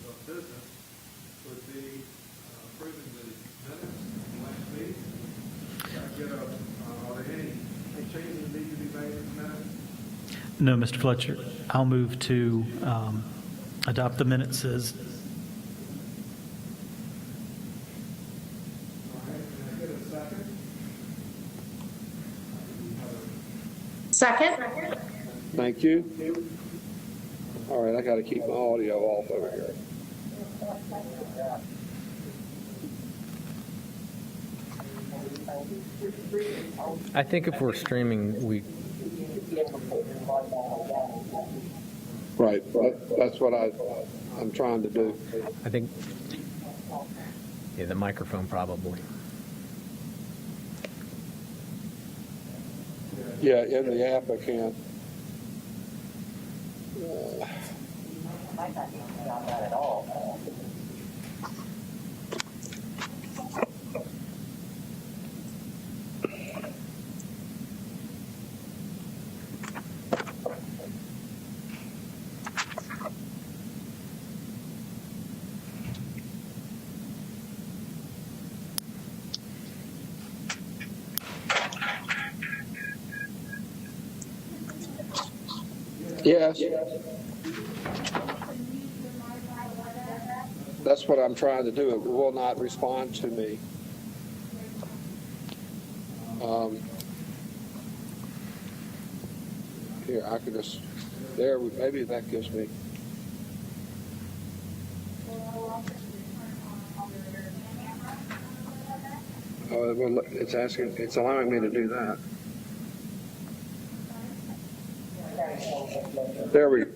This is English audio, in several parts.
of business would be approving the minutes from last meeting. Can I get are there any changes that need to be made in the minutes? No, Mr. Fletcher. I'll move to adopt the minutes as All right, can I get a second? Second? Thank you. All right, I got to keep my audio off over here. I think if we're streaming, we Right, that's what I'm trying to do. I think the microphone probably. Yeah, in the app I can't. Might not be on that at all. Yes. That's what I'm trying to do. It will not respond to me. Here, I could just, maybe that gives me. Oh, well, it's allowing me to do that. There we go.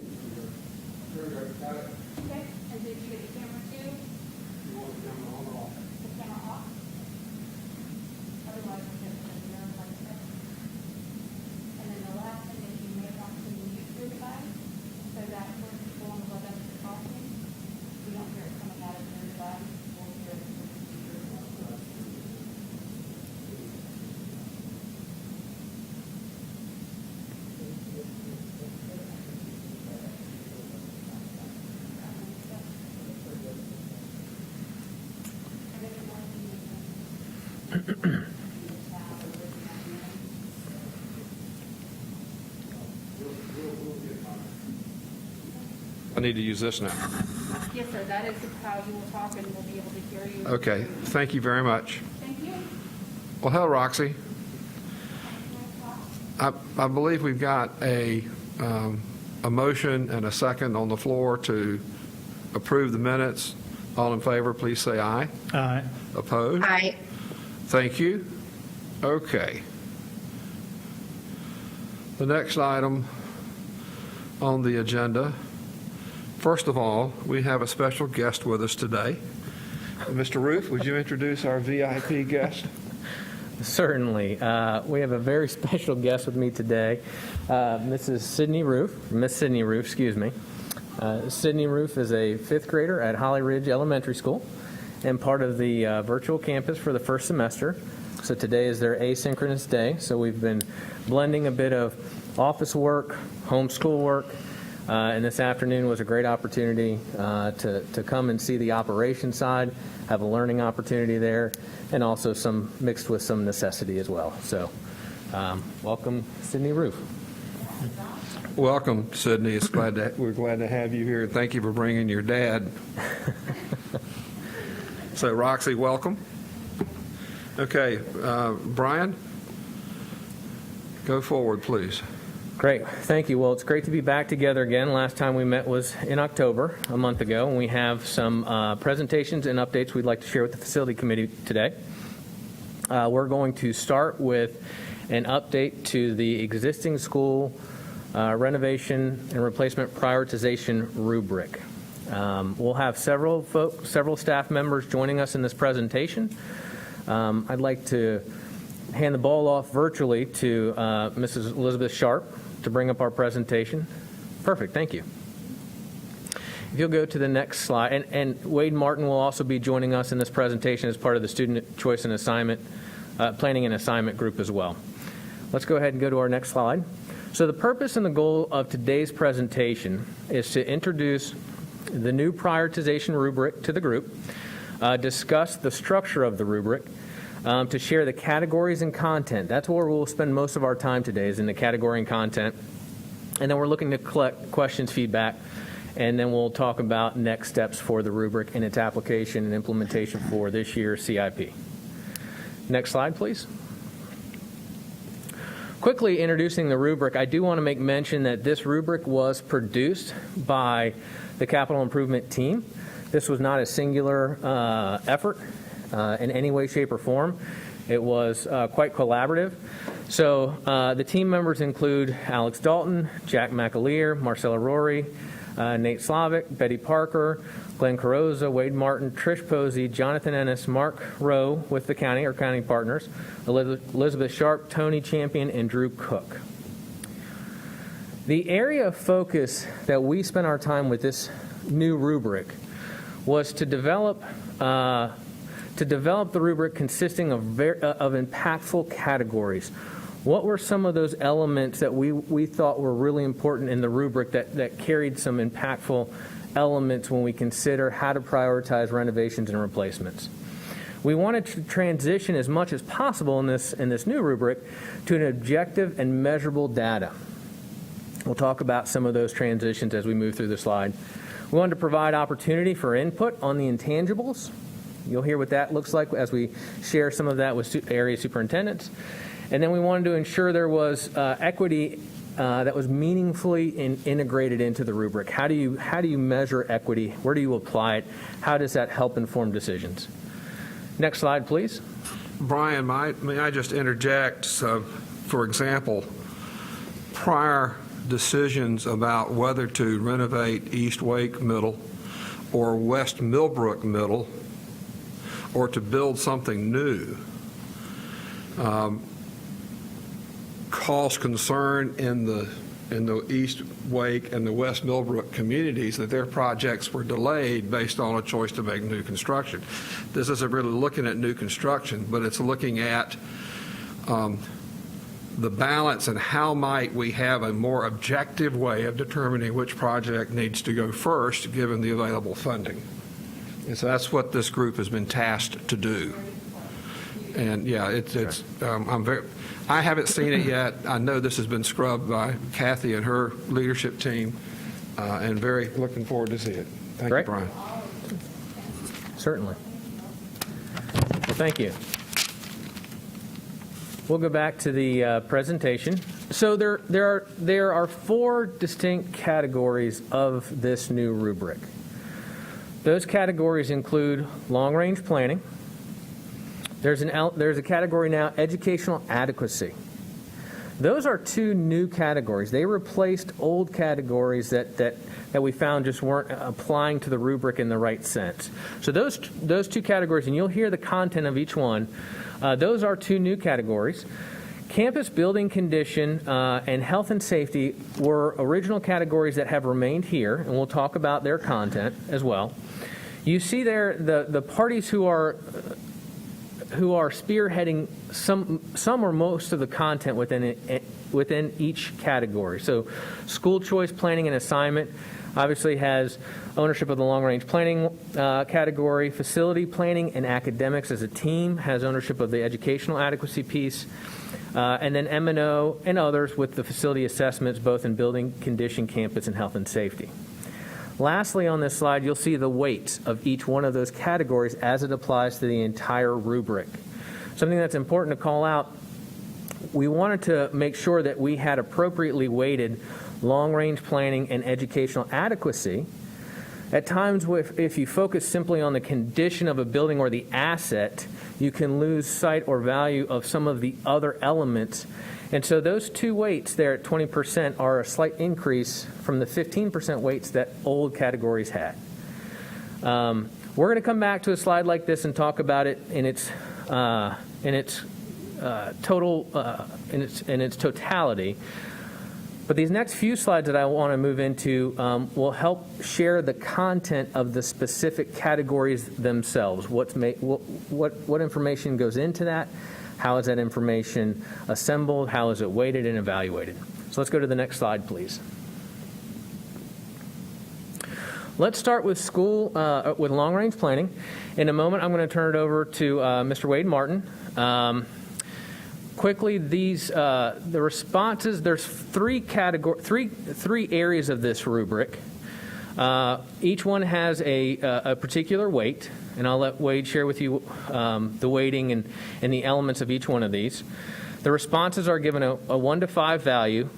I need to use this now. Yes, sir, that is how you will talk and we'll be able to hear you. Okay, thank you very much. Thank you. Well, hello, Roxy. I believe we've got a motion and a second on the floor to approve the minutes. All in favor, please say aye. aye. Opposed? Aye. Thank you. Okay. The next item on the agenda, first of all, we have a special guest with us today. Mr. Roof, would you introduce our VIP guest? Certainly. We have a very special guest with me today, Miss Sydney Roof, excuse me. Sydney Roof is a fifth grader at Holly Ridge Elementary School and part of the virtual campus for the first semester. So today is their asynchronous day. So we've been blending a bit of office work, homeschool work, and this afternoon was a great opportunity to come and see the operation side, have a learning opportunity there, and also some mixed with some necessity as well. So welcome, Sydney Roof. Welcome, Sydney. We're glad to have you here. Thank you for bringing your dad. So, Roxy, welcome. Okay, Brian, go forward, please. Great. Thank you. Well, it's great to be back together again. Last time we met was in October, a month ago, and we have some presentations and updates we'd like to share with the Facility Committee today. We're going to start with an update to the existing school renovation and replacement prioritization rubric. We'll have several staff members joining us in this presentation. I'd like to hand the ball off virtually to Mrs. Elizabeth Sharp to bring up our presentation. Perfect, thank you. If you'll go to the next slide, and Wade Martin will also be joining us in this presentation as part of the Student Choice and Assignment, Planning and Assignment group as well. Let's go ahead and go to our next slide. So the purpose and the goal of today's presentation is to introduce the new prioritization rubric to the group, discuss the structure of the rubric, to share the categories and content. That's where we'll spend most of our time today, is in the category and content. And then we're looking to collect questions, feedback, and then we'll talk about next steps for the rubric and its application and implementation for this year's CIP. Next slide, please. Quickly introducing the rubric, I do want to make mention that this rubric was produced by the capital improvement team. This was not a singular effort in any way, shape, or form. It was quite collaborative. So the team members include Alex Dalton, Jack McAleer, Marcella Rory, Nate Slavic, Betty Parker, Glenn Carozza, Wade Martin, Trish Posey, Jonathan Ennis, Mark Rowe with the county, or county partners, Elizabeth Sharp, Tony Champion, and Drew Cook. The area of focus that we spent our time with this new rubric was to develop the rubric consisting of impactful categories. What were some of those elements that we thought were really important in the rubric that carried some impactful elements when we consider how to prioritize renovations and replacements? We wanted to transition as much as possible in this new rubric to an objective and measurable data. We'll talk about some of those transitions as we move through the slide. We wanted to provide opportunity for input on the intangibles. You'll hear what that looks like as we share some of that with area superintendents. And then we wanted to ensure there was equity that was meaningfully integrated into the rubric. How do you measure equity? Where do you apply it? How does that help inform decisions? Next slide, please. Brian, may I just interject? So, for example, prior decisions about whether to renovate East Wake Middle or West Millbrook Middle or to build something new caused concern in the East Wake and the West Millbrook communities that their projects were delayed based on a choice to make new construction. This isn't really looking at new construction, but it's looking at the balance and how might we have a more objective way of determining which project needs to go first given the available funding. And so that's what this group has been tasked to do. And yeah, I haven't seen it yet. I know this has been scrubbed by Kathy and her leadership team, and very looking forward to see it. Thank you, Brian. Certainly. Well, thank you. We'll go back to the presentation. So there are 4 distinct categories of this new rubric. Those categories include long-range planning. There's a category now, educational adequacy. Those are 2 new categories. They replaced old categories that we found just weren't applying to the rubric in the right sense. So those 2 categories, and you'll hear the content of each one, those are 2 new categories. Campus building condition and health and safety were original categories that have remained here, and we'll talk about their content as well. You see there the parties who are spearheading some or most of the content within each category. So school choice planning and assignment obviously has ownership of the long-range planning category. Facility planning and academics as a team has ownership of the educational adequacy piece. And then M&O and others with the facility assessments, both in building, condition, campus, and health and safety. Lastly, on this slide, you'll see the weights of each one of those categories as it applies to the entire rubric. Something that's important to call out, we wanted to make sure that we had appropriately weighted long-range planning and educational adequacy. At times, if you focus simply on the condition of a building or the asset, you can lose sight or value of some of the other elements. And so those 2 weights there at 20% are a slight increase from the 15% weights that old categories had. We're going to come back to a slide like this and talk about it in its totality. But these next few slides that I want to move into will help share the content of the specific categories themselves. What information goes into that? How is that information assembled? How is it weighted and evaluated? So let's go to the next slide, please. let's start with school, with long-range planning. In a moment, I'm going to turn it over to Mr. Wade Martin. Quickly, the responses, there's three areas of this rubric. Each one has a particular weight, and I'll let Wade share with you the weighting and the elements of each one of these. The responses are given a 1 to 5 value,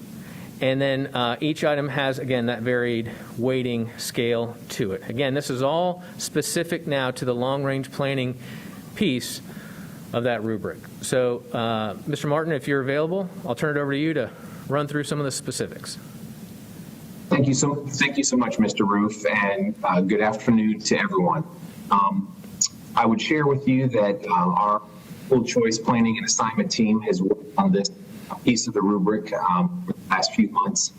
and then each item has, again, that varied weighting scale to it. Again, this is all specific now to the long-range planning piece of that rubric. So, Mr. Martin, if you're available, I'll turn it over to you to run through some of the specifics. Thank you so much, Mr. Roof, and good afternoon to everyone. I would share with you that our school choice planning and assignment team has worked on this piece of the rubric for the last few months.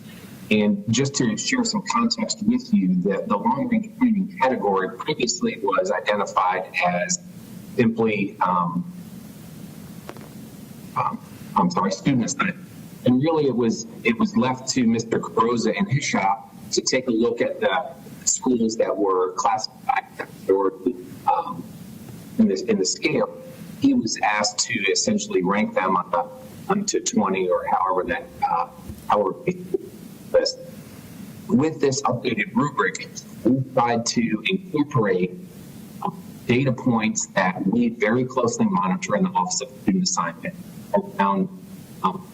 And just to share some context with you, that the long-range planning category previously was identified as simply, student assignment. And really, it was left to Mr. Carosa and his shop to take a look at the schools that were classified in the scale. He was asked to essentially rank them on to 20 or however list. With this updated rubric, we tried to incorporate data points that we very closely monitor in the Office of Student Assignment around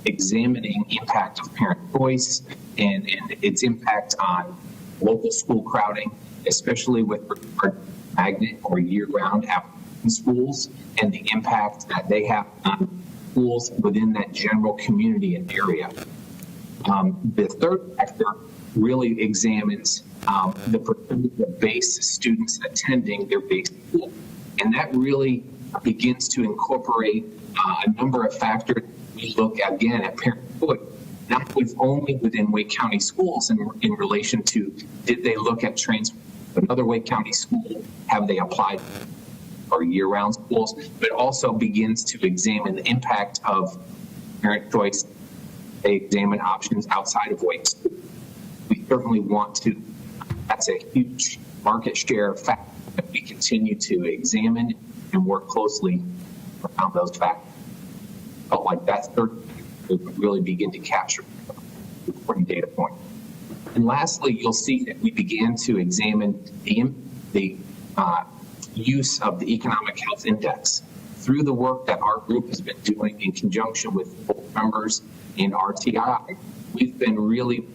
examining impact of parent choice and its impact on local school crowding, especially with regard to magnet or year-round African schools, and the impact that they have on schools within that general community and area. The third factor really examines the percentage of base students attending their base school, and that really begins to incorporate a number of factors. We look again at parent choice, not only within Wake County schools in relation to did they look at transfer to another Wake County school, have they applied for year-round schools, but also begins to examine the impact of parent choice. They examine options outside of Wake. We certainly want to, that's a huge market share factor that we continue to examine and work closely around those factors. But like that third would really begin to capture important data point. And lastly, you'll see that we began to examine the use of the Economic Health Index. Through the work that our group has been doing in conjunction with board members in RTI, we've been really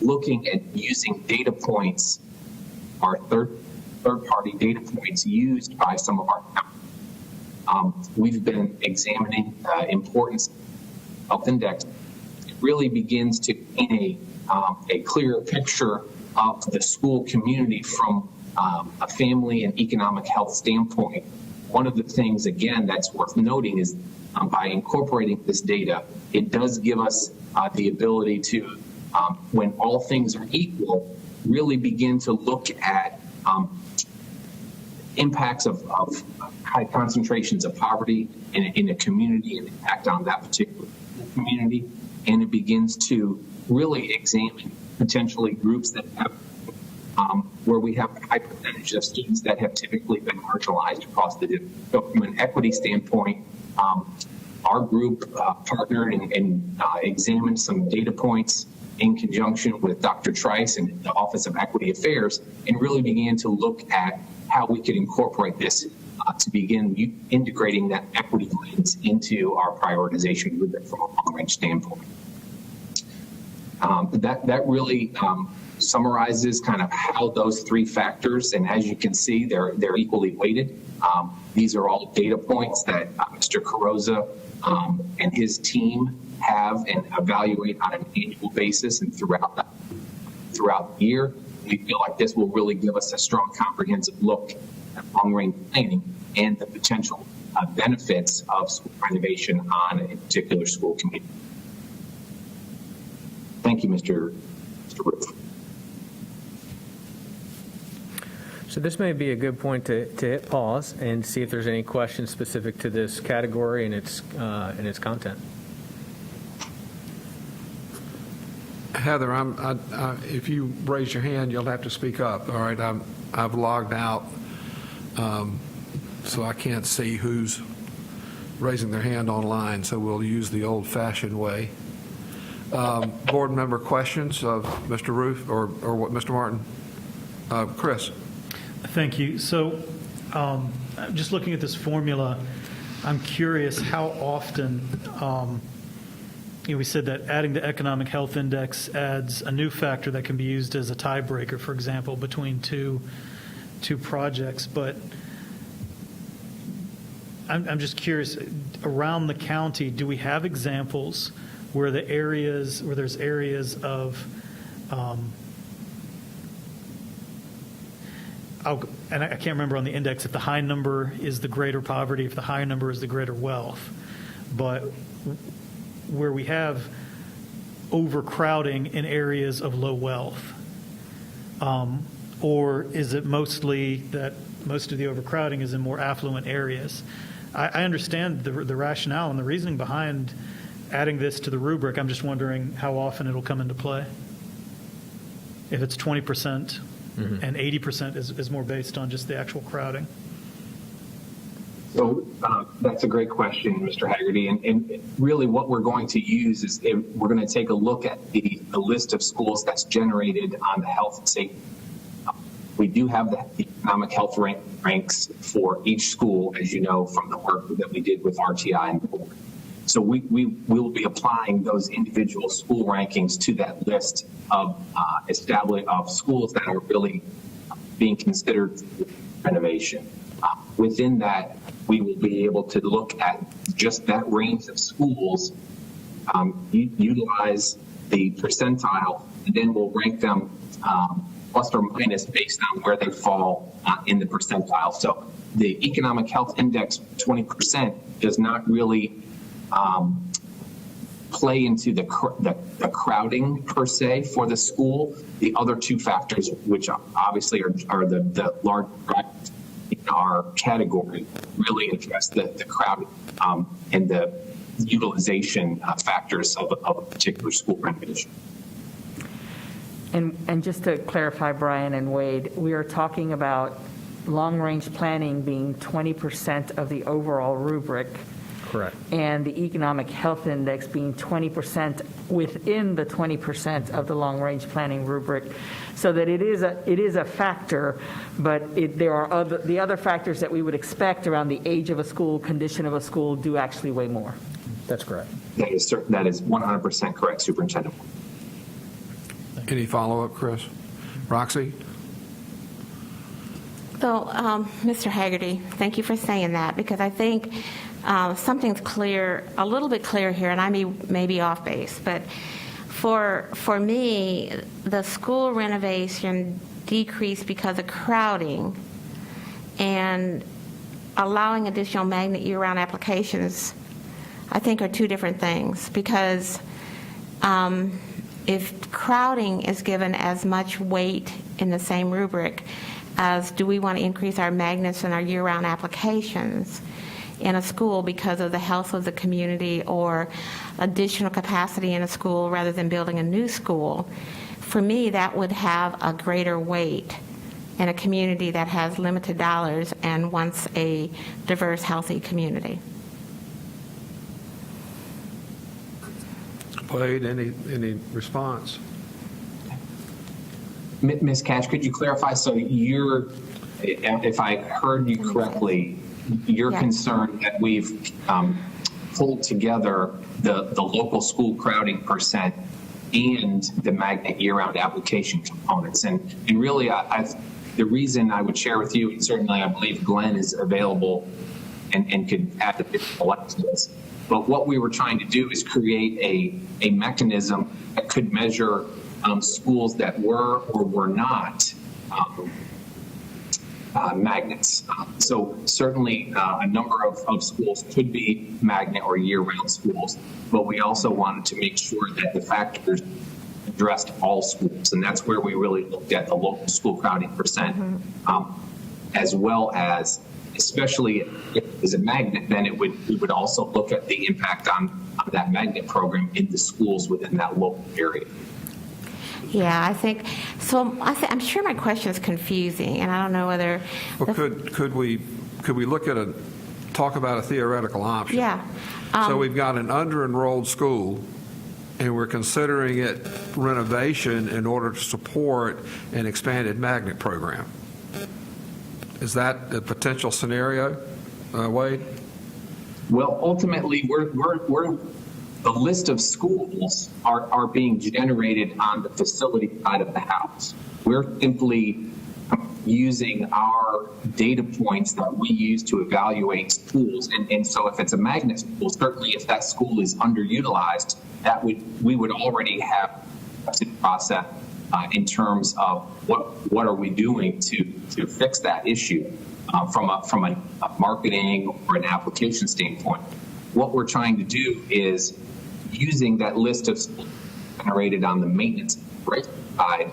looking at using data points, our third-party data points used by some of our counties. We've been examining importance of health index. It really begins to paint a clearer picture of the school community from a family and economic health standpoint. One of the things, again, that's worth noting is by incorporating this data, it does give us the ability to, when all things are equal, really begin to look at impacts of high concentrations of poverty in a community and impact on that particular community. And it begins to really examine potentially groups that have, where we have a high percentage of students that have typically been marginalized across the district. So from an equity standpoint, our group partnered and examined some data points in conjunction with Dr. Trice and the Office of Equity Affairs, and really began to look at how we could incorporate this to begin integrating that equity lens into our prioritization rubric from a long-range standpoint. That really summarizes kind of how those three factors, and as you can see, they're equally weighted. These are all data points that Mr. Carosa and his team have and evaluate on an annual basis and throughout the year. We feel like this will really give us a strong, comprehensive look at long-range planning and the potential benefits of school renovation on a particular school community. Thank you, Mr. Roof. So this may be a good point to hit pause and see if there's any questions specific to this category and its content. Heather, if you raise your hand, you'll have to speak up, all right? I've logged out, so I can't see who's raising their hand online, so we'll use the old-fashioned way. Board member questions of Mr. Roof or what, Mr. Martin? Chris? Thank you. So just looking at this formula, I'm curious how often, we said that adding the economic health index adds a new factor that can be used as a tiebreaker, for example, between two projects. But I'm just curious, around the county, do we have examples where there's areas of, and I can't remember on the index if the high number is the greater poverty, if the high number is the greater wealth, but where we have overcrowding in areas of low wealth? Or is it mostly that most of the overcrowding is in more affluent areas? I understand the rationale and the reasoning behind adding this to the rubric. I'm just wondering how often it'll come into play. If it's 20% and 80% is more based on just the actual crowding. So that's a great question, Mr. Haggerty. And really what we're going to use is we're going to take a look at the list of schools that's generated on the health and safety. We do have the economic health ranks for each school, as you know, from the work that we did with RTI and the board. So we will be applying those individual school rankings to that list of schools that are really being considered renovation. Within that, we will be able to look at just that range of schools, utilize the percentile, and then we'll rank them plus or minus based on where they fall in the percentile. So the economic health index 20% does not really play into the crowding per se for the school. The other two factors, which obviously are the large factors in our category, really address the crowd and the utilization factors of a particular school renovation. And just to clarify, Brian and Wade, we are talking about long-range planning being 20% of the overall rubric. Correct. And the economic health index being 20% within the 20% of the long-range planning rubric, so that it is a factor, but there are the other factors that we would expect around the age of a school, condition of a school, do actually weigh more. That's correct. That is 100% correct, Superintendent. Any follow-up, Chris? Roxy? So, Mr. Haggerty, thank you for saying that, because I think something's clear, a little bit clear here, and I may be off base, but for me, the school renovation decreased because of crowding, and allowing additional magnet year-round applications, I think, are two different things, because if crowding is given as much weight in the same rubric as do we want to increase our magnets and our year-round applications in a school because of the health of the community or additional capacity in a school rather than building a new school, for me that would have a greater weight in a community that has limited dollars and wants a diverse, healthy community. Wade, any response? Ms. Cash, could you clarify? So if I heard you correctly, you're concerned that we've pulled together the local school crowding percent and the magnet year-round application components. And really, the reason I would share with you, and certainly I believe Glenn is available and could add additional light to this, but what we were trying to do is create a mechanism that could measure schools that were or were not magnets. So certainly a number of schools could be magnet or year-round schools, but we also wanted to make sure that the factors addressed all schools, and that's where we really looked at the local school crowding percent, as well as, especially if it is a magnet, then we would also look at the impact on that magnet program in the schools within that local area. Yeah, I think, so I'm sure my question is confusing, and I don't know whether. Well, could we look at talk about a theoretical option? Yeah. So we've got an under-enrolled school, and we're considering it renovation in order to support an expanded magnet program. Is that a potential scenario, Wade? Well, ultimately, the list of schools are being generated on the facility side of the house. We're simply using our data points that we use to evaluate schools. And so if it's a magnet school, certainly if that school is underutilized, we would already have a process in terms of what are we doing to fix that issue from a marketing or an application standpoint. What we're trying to do is using that list of schools generated on the maintenance side,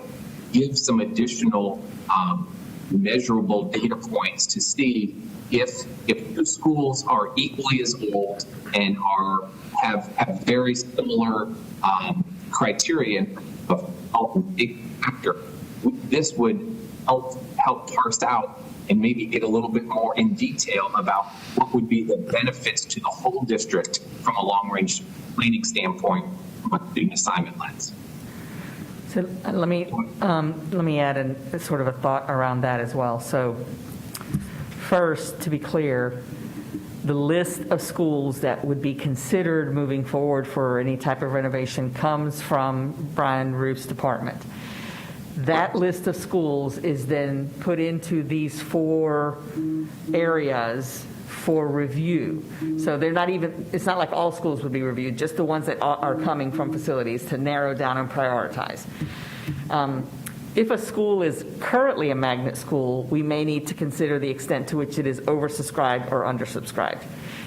give some additional measurable data points to see if the schools are equally as old and have very similar criteria of big factor. This would help parse out and maybe get a little bit more in detail about what would be the benefits to the whole district from a long-range planning standpoint from a student assignment lens. So let me add a sort of a thought around that as well. So first, to be clear, the list of schools that would be considered moving forward for any type of renovation comes from Brian Roof's department. That list of schools is then put into these 4 areas for review. So they're not even, it's not like all schools would be reviewed, just the ones that are coming from facilities to narrow down and prioritize. If a school is currently a magnet school, we may need to consider the extent to which it is oversubscribed or undersubscribed.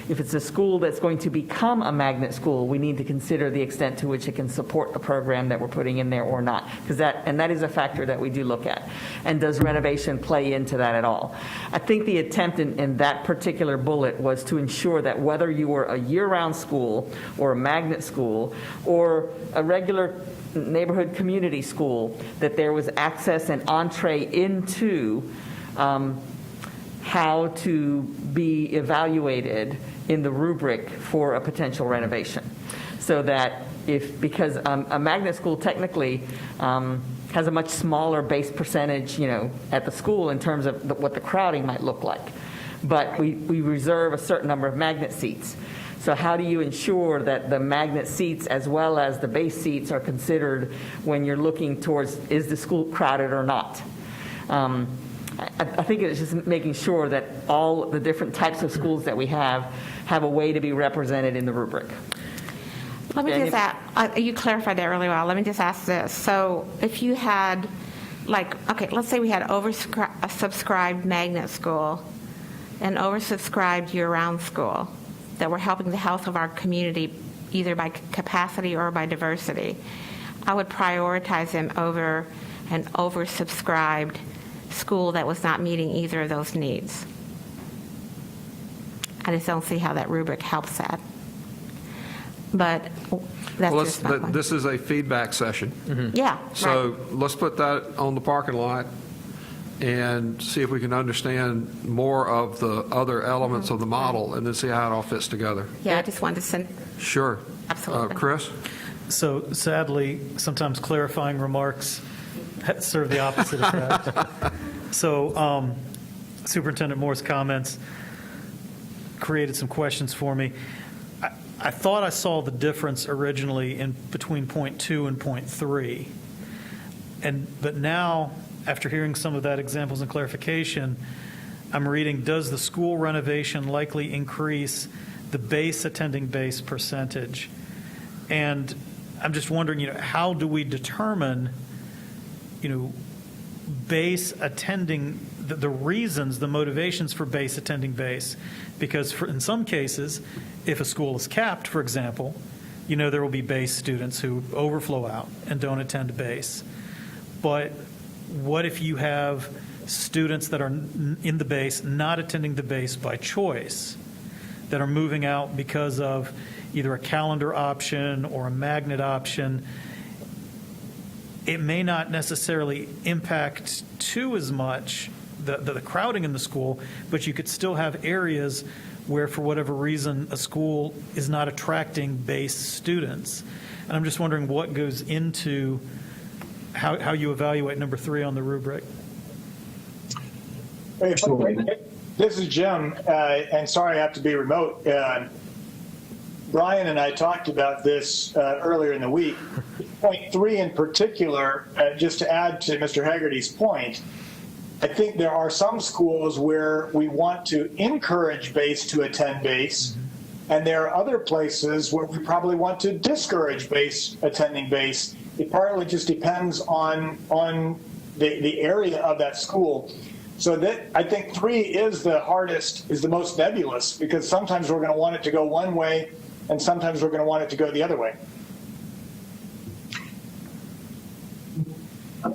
If it's a school that's going to become a magnet school, we need to consider the extent to which it can support the program that we're putting in there or not, because that is a factor that we do look at. And does renovation play into that at all? I think the attempt in that particular bullet was to ensure that whether you were a year-round school or a magnet school or a regular neighborhood community school, that there was access and entree into how to be evaluated in the rubric for a potential renovation. So that because a magnet school technically has a much smaller base percentage, at the school in terms of what the crowding might look like. But we reserve a certain number of magnet seats. So how do you ensure that the magnet seats as well as the base seats are considered when you're looking towards, is the school crowded or not? I think it's just making sure that all the different types of schools that we have a way to be represented in the rubric. Let me just ask, you clarified that really well. Let me just ask this. So if you had, let's say we had oversubscribed magnet school and oversubscribed year-round school that were helping the health of our community either by capacity or by diversity, I would prioritize them over an oversubscribed school that was not meeting either of those needs. I just don't see how that rubric helps that. But that's just my point. This is a feedback session. Mm-hmm. Yeah. So right. let's put that on the parking lot and see if we can understand more of the other elements of the model and then see how it all fits together. Yeah, I just wanted to send. Sure. Absolutely. Chris? So sadly, sometimes clarifying remarks serve the opposite effect. So Superintendent Moore's comments created some questions for me. I thought I saw the difference originally between point 2 and point 3. But now, after hearing some of that examples and clarification, I'm reading, does the school renovation likely increase the base attending base percentage? And I'm just wondering, how do we determine, base attending, the reasons, the motivations for base attending base? Because in some cases, if a school is capped, for example, there will be base students who overflow out and don't attend base. But what if you have students that are in the base not attending the base by choice, that are moving out because of either a calendar option or a magnet option? it may not necessarily impact too as much the crowding in the school, but you could still have areas where, for whatever reason, a school is not attracting base students. And I'm just wondering what goes into how you evaluate number 3 on the rubric. Hey, this is Jim, and sorry I have to be remote. Brian and I talked about this earlier in the week. Point 3 in particular, just to add to Mr. Haggerty's point, I think there are some schools where we want to encourage base to attend base, and there are other places where we probably want to discourage base attending base. It partly just depends on the area of that school. So that, I think 3 is the hardest, is the most nebulous, because sometimes we're going to want it to go one way, and sometimes we're going to want it to go the other way.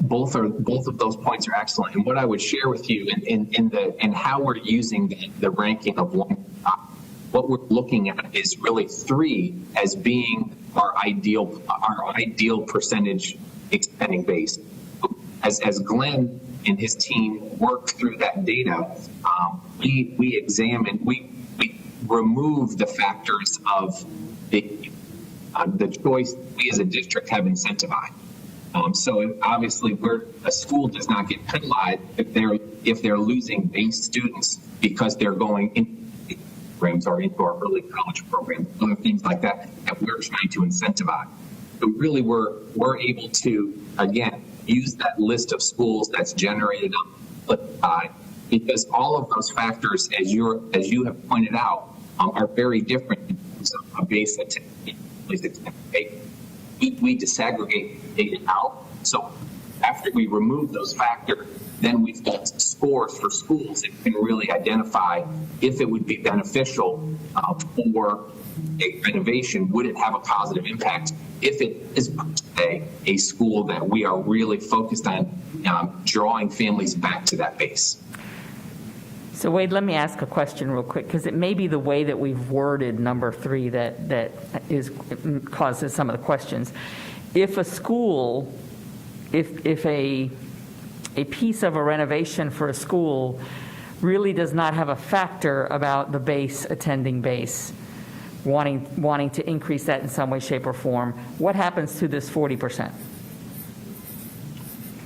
Both of those points are excellent. And what I would share with you in how we're using the ranking of 1 to 5, what we're looking at is really 3 as being our ideal percentage extending base. As Glenn and his team worked through that data, we examined, we removed the factors of the choice we as a district have incentivized. So obviously, a school does not get penalized if they're losing base students because they're going into programs or into our early college program, other things like that we're trying to incentivize. So really, we're able to again use that list of schools that's generated on because all of those factors, as you have pointed out, are very different in terms of a base attendance. We disaggregate data out. So after we remove those factors, then we've got scores for schools that can really identify if it would be beneficial for a renovation. Would it have a positive impact if it is a school that we are really focused on drawing families back to that base? So Wade, let me ask a question real quick, because it may be the way that we've worded number 3 that causes some of the questions. If a school, if a piece of a renovation for a school really does not have a factor about the base attending base, wanting to increase that in some way, shape, or form, what happens to this 40%?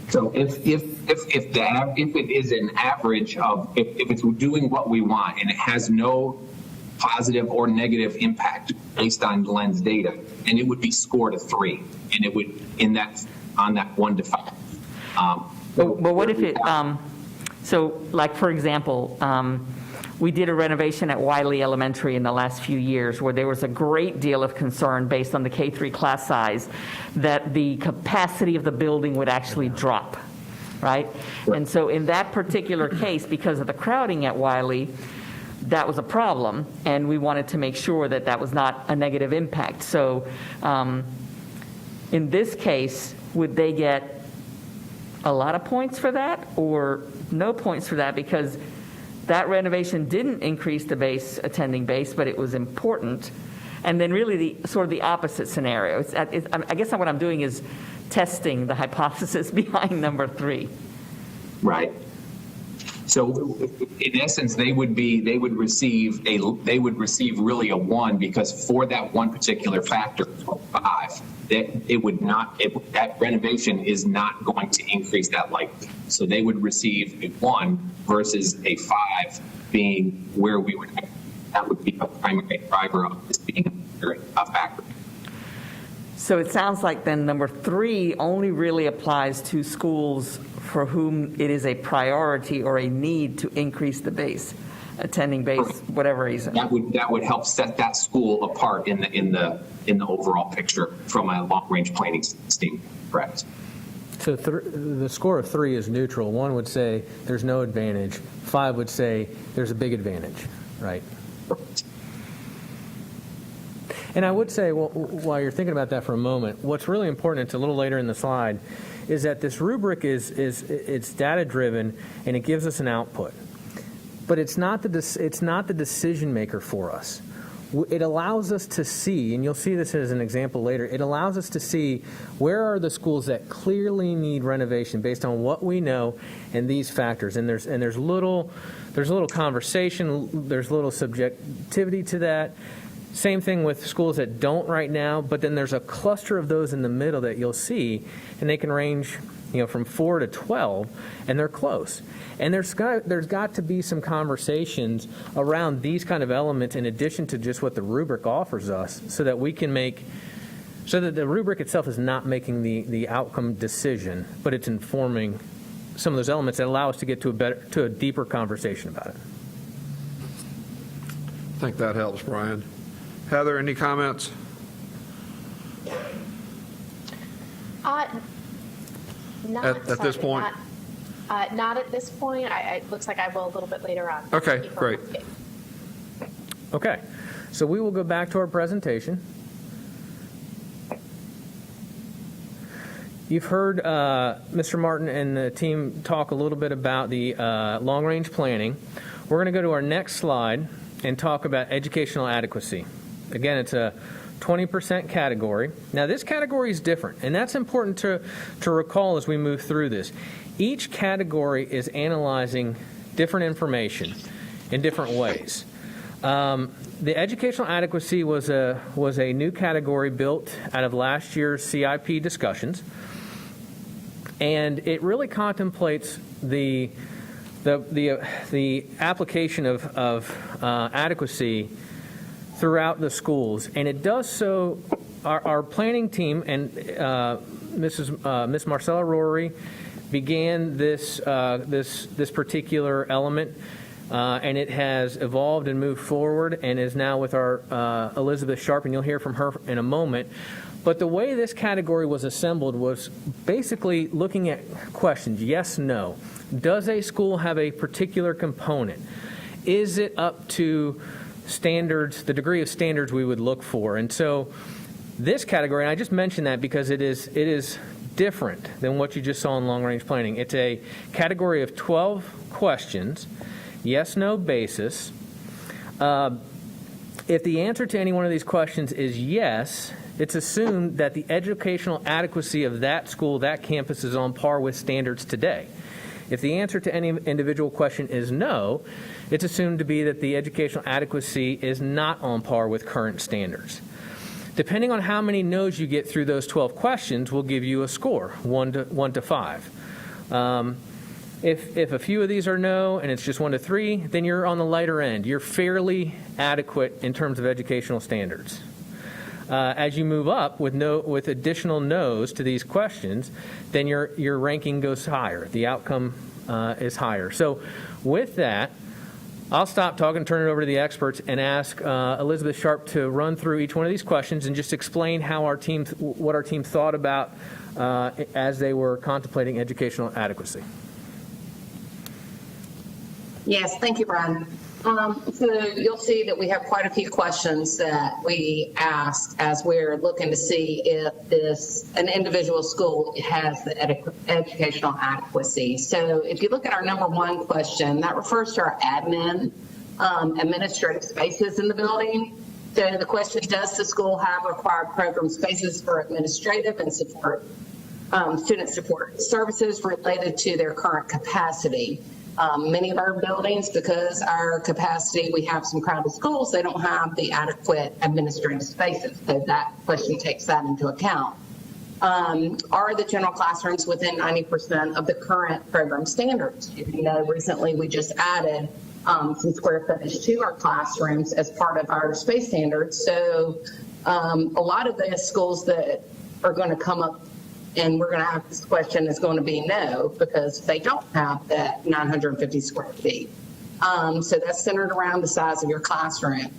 So if it is an average of if it's doing what we want and it has no positive or negative impact based on Glenn's data, and it would be scored a 3, and it would on that 1 to 5. But what if it? So, like for example, we did a renovation at Wiley Elementary in the last few years where there was a great deal of concern based on the K-3 class size that the capacity of the building would actually drop, right? And so in that particular case, because of the crowding at Wiley, that was a problem, and we wanted to make sure that that was not a negative impact. So in this case, would they get a lot of points for that or no points for that, because that renovation didn't increase the base attending base, but it was important? And then really the opposite scenario. I guess what I'm doing is testing the hypothesis behind number 3. Right. So in essence, they would receive really a 1, because for that one particular factor, 5, that renovation is not going to increase that likelihood. So they would receive a 1 versus a 5 being where we would have, that would be a primary driver of this being a factor. So it sounds like then number 3 only really applies to schools for whom it is a priority or a need to increase the base, attending base, whatever reason. That would help set that school apart in the overall picture from a long-range planning standpoint. Correct. So the score of 3 is neutral. 1 would say there's no advantage. 5 would say there's a big advantage, right? Correct. And I would say, well, while you're thinking about that for a moment, what's really important, it's a little later in the slide, is that this rubric it's data driven and it gives us an output, but it's not the decision maker for us. it allows us to see, and you'll see this as an example later, it allows us to see where are the schools that clearly need renovation based on what we know and these factors. And there's little conversation, there's little subjectivity to that. Same thing with schools that don't right now, but then there's a cluster of those in the middle that you'll see, and they can range from 4 to 12, and they're close. And there's got to be some conversations around these kind of elements in addition to just what the rubric offers us, so that the rubric itself is not making the outcome decision, but it's informing some of those elements that allow us to get to a deeper conversation about it. I think that helps, Brian. Heather, any comments? At this point? Not at this point. It looks like I will a little bit later on. Okay, great. Okay, so we will go back to our presentation. You've heard Mr. Martin and the team talk a little bit about the long-range planning. We're going to go to our next slide and talk about educational adequacy. Again, it's a 20% category. Now, this category is different, and that's important to recall as we move through this. Each category is analyzing different information in different ways. The educational adequacy was a new category built out of last year's CIP discussions, and it really contemplates the application of adequacy throughout the schools, and it does so. Our planning team and Miss Marcella Rory began this particular element, and it has evolved and moved forward, and is now with our Elizabeth Sharp, and you'll hear from her in a moment. But the way this category was assembled was basically looking at questions: yes, no. Does a school have a particular component? Is it up to standards, the degree of standards we would look for? And so this category, and I just mentioned that because it is different than what you just saw in long-range planning. It's a category of 12 questions, yes-no basis. If the answer to any one of these questions is yes, it's assumed that the educational adequacy of that school, that campus, is on par with standards today. If the answer to any individual question is no, it's assumed to be that the educational adequacy is not on par with current standards. Depending on how many no's you get through those 12 questions will give you a score, 1 to 5. If a few of these are no and it's just 1 to 3, then you're on the lighter end. You're fairly adequate in terms of educational standards. As you move up with additional no's to these questions, then your ranking goes higher. The outcome is higher. So with that, I'll stop talking, turn it over to the experts, and ask Elizabeth Sharp to run through each one of these questions and just explain how what our team thought about as they were contemplating educational adequacy. Yes, thank you, Brian. So you'll see that we have quite a few questions that we asked as we're looking to see if an individual school has the educational adequacy. So if you look at our number 1 question, that refers to our administrative spaces in the building. So the question, does the school have required program spaces for administrative and support, student support services related to their current capacity? Many of our buildings, because our capacity, we have some crowded schools, they don't have the adequate administrative spaces. So that question takes that into account. Are the general classrooms within 90% of the current program standards? You know, recently we just added some square footage to our classrooms as part of our space standards. So a lot of the schools that are going to come up and we're going to ask this question is going to be no, because they don't have that 950 square feet. So that's centered around the size of your classroom.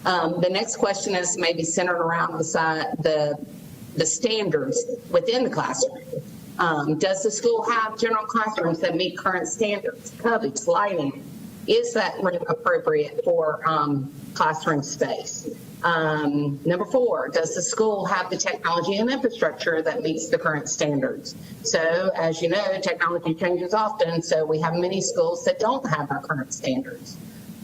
The next question is maybe centered around the standards within the classroom. Does the school have general classrooms that meet current standards, cubbies, lighting? Is that room appropriate for classroom space? Number 4, does the school have the technology and infrastructure that meets the current standards? So as you know, technology changes often, so we have many schools that don't have our current standards.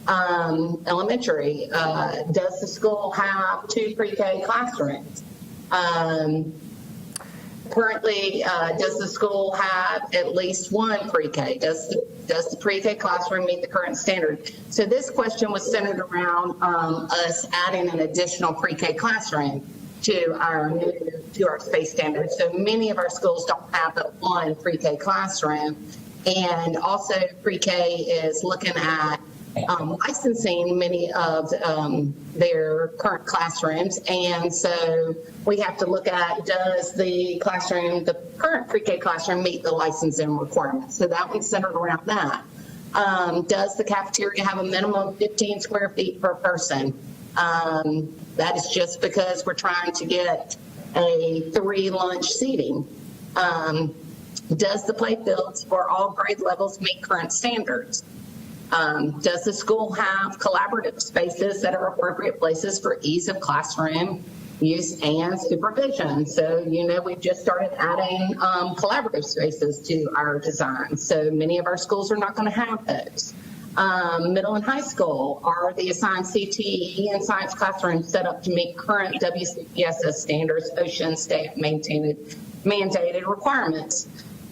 Elementary, does the school have 2 pre-K classrooms? Currently, does the school have at least 1 pre-K? Does the pre-K classroom meet the current standard? So this question was centered around us adding an additional pre-K classroom to our space standards. So many of our schools don't have but 1 pre-K classroom, and also pre-K is looking at licensing many of their current classrooms, and so we have to look at, does the current pre-K classroom meet the licensing requirements? So that one's centered around that. Does the cafeteria have a minimum of 15 square feet per person? That is just because we're trying to get a 3 lunch seating. Does the playfields for all grade levels meet current standards? Does the school have collaborative spaces that are appropriate places for ease of classroom use and supervision? So, we've just started adding collaborative spaces to our design. So many of our schools are not going to have those. Middle and high school, are the assigned CTE and science classrooms set up to meet current WCPSS standards, OSHA state mandated requirements?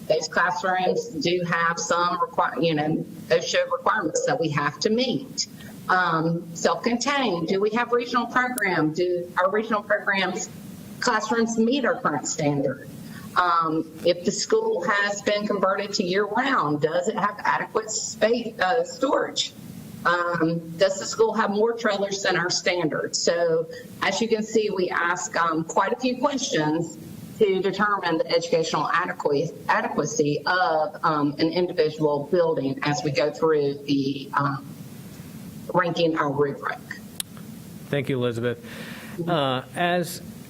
Those classrooms do have some OSHA requirements that we have to meet. Self-contained, do we have regional programs? Do our regional programs classrooms meet our current standard? If the school has been converted to year-round, does it have adequate space storage? Does the school have more trailers than our standards? So as you can see, we ask quite a few questions to determine the educational adequacy of an individual building as we go through the ranking our rubric. Thank you, Elizabeth.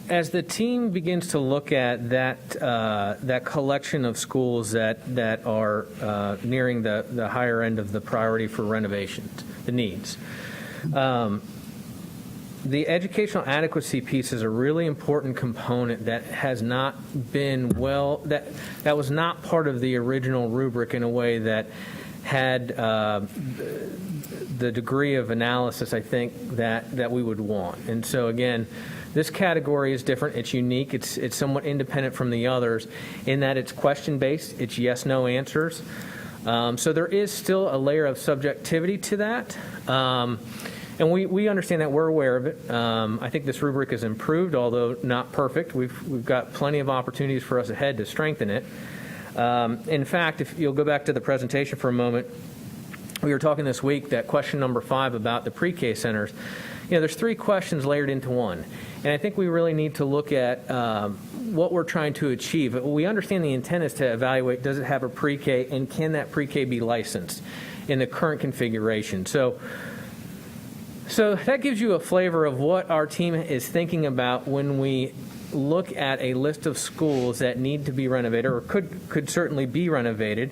As the team begins to look at that collection of schools that are nearing the higher end of the priority for renovations, the needs, the educational adequacy piece is a really important component that has not been that was not part of the original rubric in a way that had the degree of analysis, I think, that we would want. And so, again, this category is different. It's unique. It's somewhat independent from the others in that it's question-based. It's yes/no answers. So there is still a layer of subjectivity to that. And we understand that. We're aware of it. I think this rubric is improved, although not perfect. We've got plenty of opportunities for us ahead to strengthen it. In fact, if you'll go back to the presentation for a moment, we were talking this week that question number 5 about the pre-K centers. There's 3 questions layered into one. And I think we really need to look at what we're trying to achieve. We understand the intent is to evaluate, does it have a pre-K, and can that pre-K be licensed in the current configuration? So that gives you a flavor of what our team is thinking about when we look at a list of schools that need to be renovated or could certainly be renovated.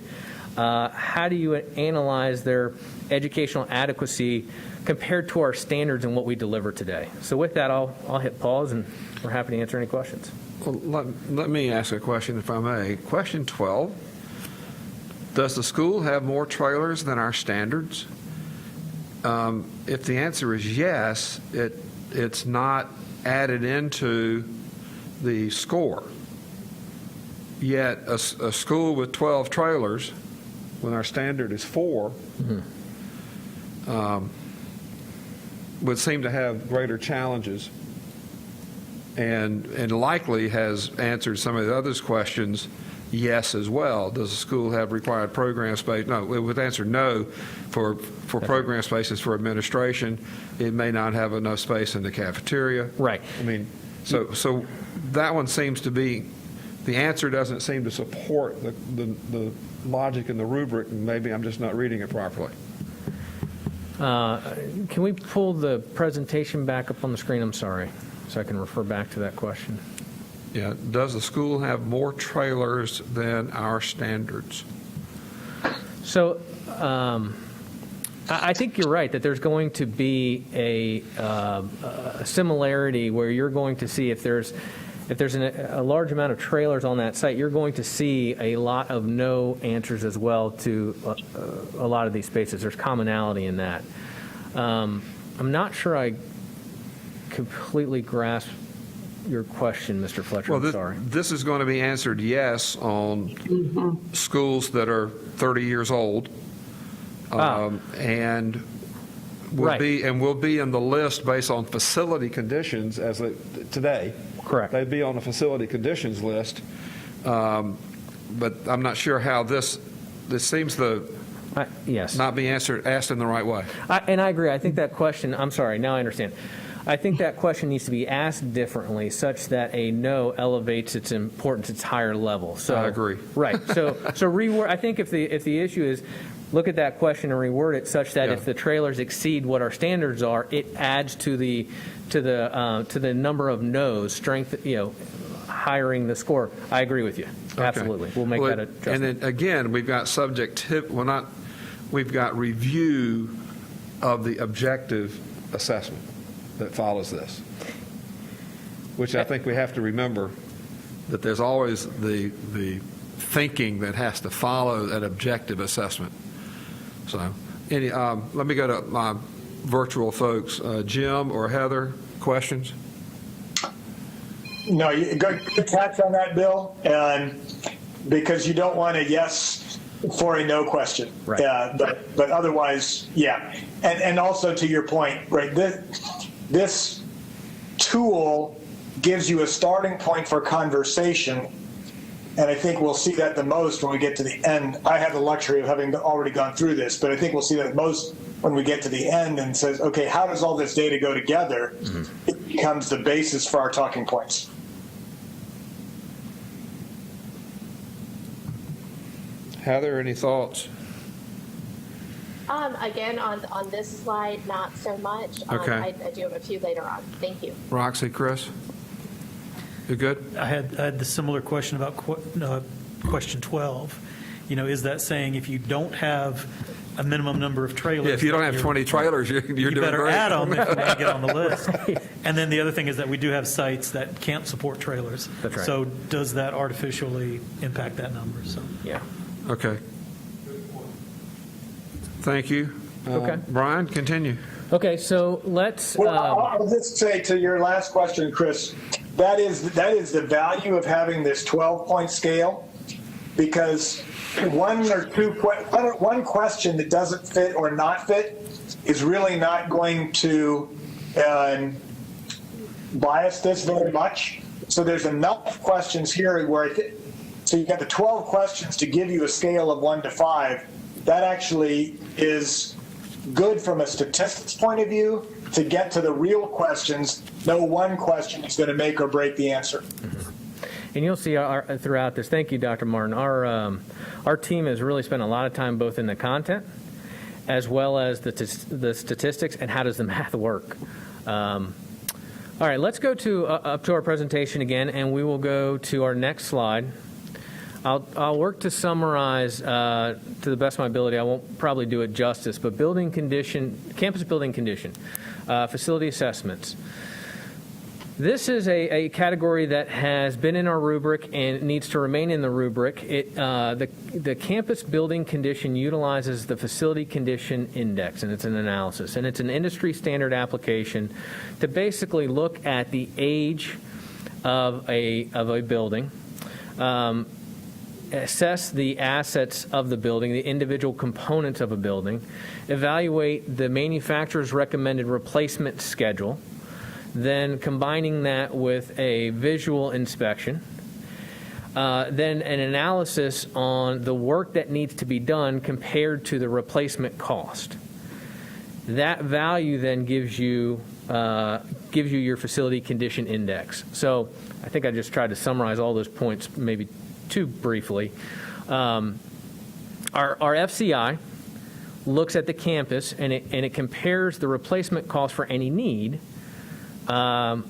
How do you analyze their educational adequacy compared to our standards and what we deliver today? So with that, I'll hit pause, and we're happy to answer any questions. Well, let me ask a question, if I may. Question 12, does the school have more trailers than our standards? If the answer is yes, it's not added into the score. Yet a school with 12 trailers, when our standard is 4, would seem to have greater challenges and likely has answered some of the others' questions yes as well. Does the school have required program space? No, it would answer no for program spaces for administration. It may not have enough space in the cafeteria. Right. I mean, so that one seems to be, the answer doesn't seem to support the logic in the rubric, and maybe I'm just not reading it properly. Can we pull the presentation back up on the screen? I'm sorry, so I can refer back to that question. Yeah. Does the school have more trailers than our standards? So I think you're right that there's going to be a similarity where you're going to see if there's a large amount of trailers on that site, you're going to see a lot of no answers as well to a lot of these spaces. There's commonality in that. I'm not sure I completely grasp your question, Mr. Fletcher. Well, I'm sorry. this is going to be answered yes on schools that are 30 years old, and will be in the list based on facility conditions as today. Correct. They'd be on the facility conditions list, but I'm not sure how this seems to yes. not be asked in the right way. And I agree. I think that question, I'm sorry, now I understand. I think that question needs to be asked differently such that a no elevates its importance, its higher level. So I agree. Right. So reword, I think if the issue is look at that question and reword it such that if the trailers exceed what our standards are, it adds to the number of no's, strength, hiring the score. I agree with you. Okay. Absolutely. We'll make that adjustment. And then again, we've got we've got review of the objective assessment that follows this, which I think we have to remember that there's always the thinking that has to follow an objective assessment. So let me go to my virtual folks. Jim or Heather, questions? No, good catch on that, Bill, because you don't want a yes for a no question. Right. But otherwise, yeah. And also to your point, right, this tool gives you a starting point for conversation, and I think we'll see that the most when we get to the end. I have the luxury of having already gone through this, but I think we'll see that most when we get to the end and says, okay, how does all this data go together? Mm-hmm. It becomes the basis for our talking points. Heather, any thoughts? Again, on this slide, not so much. Okay. I do have a few later on. Thank you. Roxy, Chris? You good? I had the similar question about question 12. Is that saying if you don't have a minimum number of trailers? Yeah, if you don't have 20 trailers, you're doing better great. add them if you want to get on the list. And then the other thing is that we do have sites that can't support trailers. That's right. So does that artificially impact that number? So Yeah. Okay. Thank you. Okay. Brian, continue. Okay, so let's. Well, I'll just say to your last question, Chris, that is the value of having this 12-point scale, because one question that doesn't fit or not fit is really not going to bias this very much. So there's enough questions here where so you got the 12 questions to give you a scale of 1 to 5. That actually is good from a statistics point of view. To get to the real questions, no one question is going to make or break the answer. Mm-hmm. And you'll see throughout this, thank you, Dr. Martin, our team has really spent a lot of time both in the content as well as the statistics and how does the math work. All right, let's go up to our presentation again, and we will go to our next slide. I'll work to summarize to the best of my ability. I won't probably do it justice, but campus building condition, facility assessments. This is a category that has been in our rubric and needs to remain in the rubric. The campus building condition utilizes the facility condition index, and it's an analysis, and it's an industry standard application to basically look at the age of a building. Assess the assets of the building, the individual components of a building, evaluate the manufacturer's recommended replacement schedule, then combining that with a visual inspection, then an analysis on the work that needs to be done compared to the replacement cost. That value then gives you your facility condition index. So I think I just tried to summarize all those points maybe too briefly. Our FCI looks at the campus and it compares the replacement cost for any need, it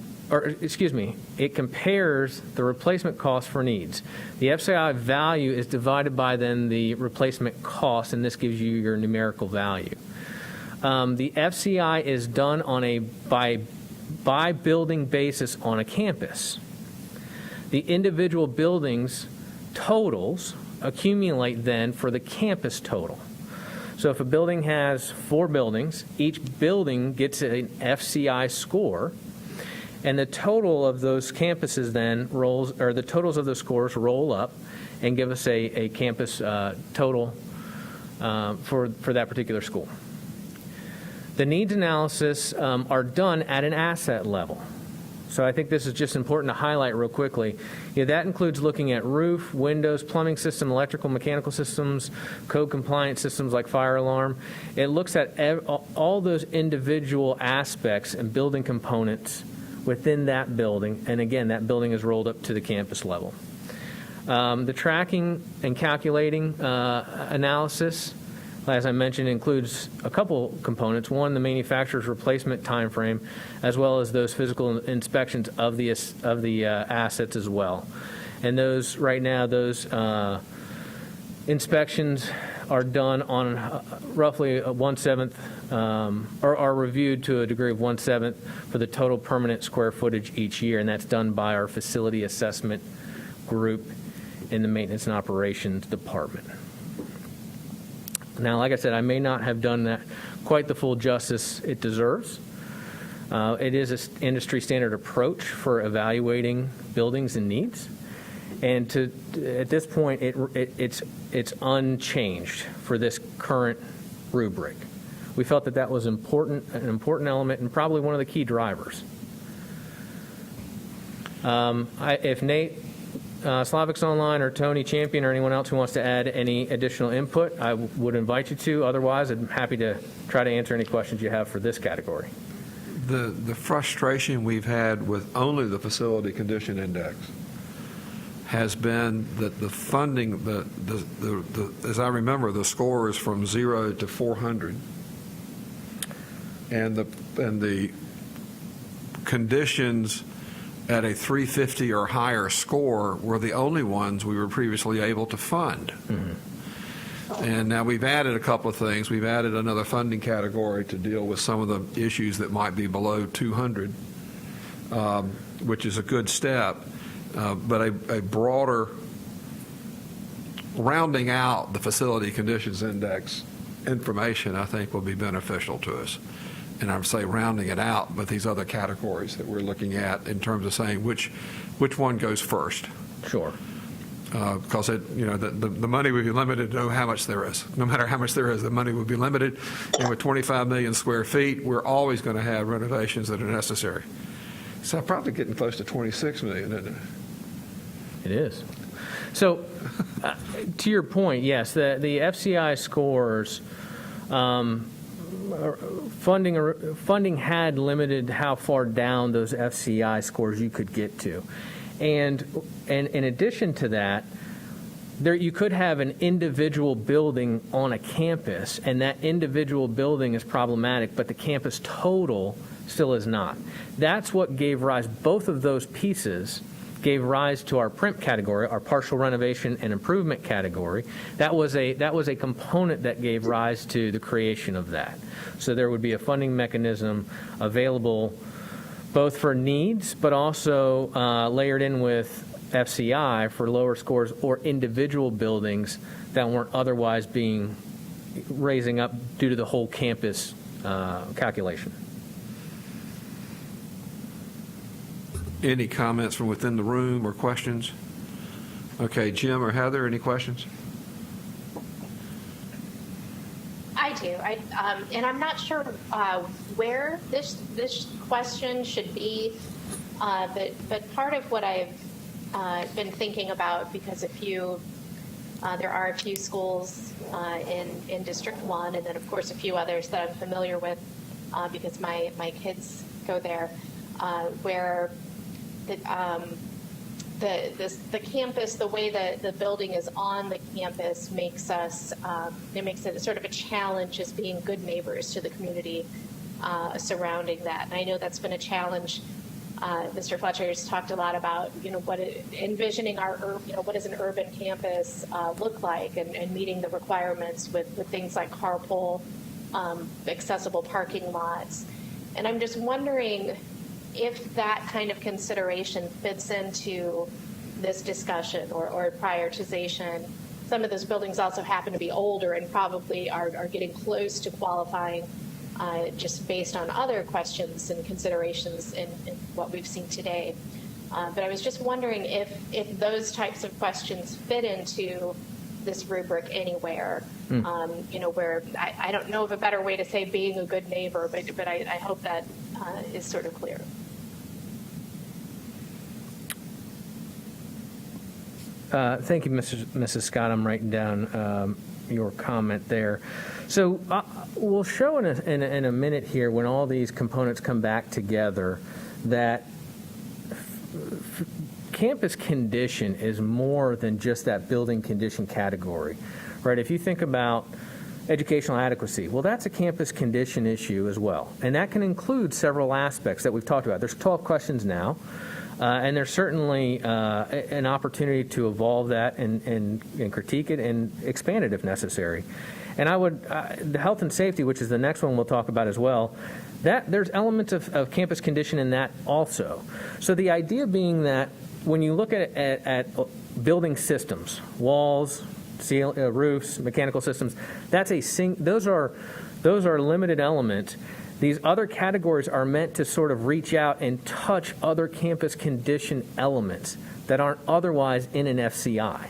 compares the replacement cost for needs. The FCI value is divided by then the replacement cost, and this gives you your numerical value. The FCI is done on a by building basis on a campus. The individual buildings totals accumulate then for the campus total. So if a building has 4 buildings, each building gets an FCI score, and the total of those campuses then the totals of those scores roll up and give us a campus total for that particular school. The needs analysis are done at an asset level. So I think this is just important to highlight real quickly. That includes looking at roof, windows, plumbing system, electrical, mechanical systems, code compliance systems like fire alarm. It looks at all those individual aspects and building components within that building. And again, that building is rolled up to the campus level. The tracking and calculating analysis, as I mentioned, includes a couple components. One, the manufacturer's replacement time frame, as well as those physical inspections of the assets as well. And those right now, those inspections are done on roughly 1/7, or are reviewed to a degree of 1/7 for the total permanent square footage each year, and that's done by our facility assessment group in the maintenance and operations department. Now, like I said, I may not have done that quite the full justice it deserves. It is an industry standard approach for evaluating buildings and needs. And at this point, it's unchanged for this current rubric. We felt that was an important element and probably one of the key drivers. If Nate Slavics Online or Tony Champion or anyone else who wants to add any additional input, I would invite you to. Otherwise, I'm happy to try to answer any questions you have for this category. The frustration we've had with only the facility condition index has been that the funding, as I remember, the score is from 0 to 400, and the conditions at a 350 or higher score were the only ones we were previously able to fund. Mm-hmm. And now we've added a couple of things. We've added another funding category to deal with some of the issues that might be below 200, which is a good step. But a broader rounding out the facility conditions index information, I think, will be beneficial to us. And I would say rounding it out with these other categories that we're looking at in terms of saying which one goes first. Sure. Because the money would be limited to know how much there is. No matter how much there is, the money would be limited. And with 25 million square feet, we're always going to have renovations that are necessary. So probably getting close to 26 million, isn't it? It is. So to your point, yes, the FCI scores, funding had limited how far down those FCI scores you could get to. And in addition to that, you could have an individual building on a campus, and that individual building is problematic, but the campus total still is not. That's what gave rise, both of those pieces gave rise to our PRIMP category, our partial renovation and improvement category. That was a component that gave rise to the creation of that. So there would be a funding mechanism available both for needs, but also layered in with FCI for lower scores or individual buildings that weren't otherwise being raising up due to the whole campus calculation. Any comments from within the room or questions? Okay, Jim or Heather, any questions? I do. And I'm not sure where this question should be, but part of what I've been thinking about, because there are a few schools in District 1, and then of course a few others that I'm familiar with because my kids go there, where the campus, the way that the building is on the campus makes it sort of a challenge as being good neighbors to the community surrounding that. And I know that's been a challenge. Mr. Fletcher's talked a lot about, envisioning what does an urban campus look like, and meeting the requirements with things like carpool, accessible parking lots. And I'm just wondering if that kind of consideration fits into this discussion or prioritization. So some of those buildings also happen to be older and probably are getting close to qualifying just based on other questions and considerations in what we've seen today. But I was just wondering if those types of questions fit into this rubric anywhere, where I don't know of a better way to say being a good neighbor, but I hope that is sort of clear. Thank you, Mrs. Scott. I'm writing down your comment there. So we'll show in a minute here, when all these components come back together, that campus condition is more than just that building condition category, right? If you think about educational adequacy, well, that's a campus condition issue as well. And that can include several aspects that we've talked about. There's 12 questions now. And there's certainly an opportunity to evolve that and critique it and expand it if necessary. And I would, the health and safety, which is the next one we'll talk about as well, that there's elements of campus condition in that also. So the idea being that when you look at building systems, walls, roofs, mechanical systems, those are limited elements. These other categories are meant to sort of reach out and touch other campus condition elements that aren't otherwise in an FCI.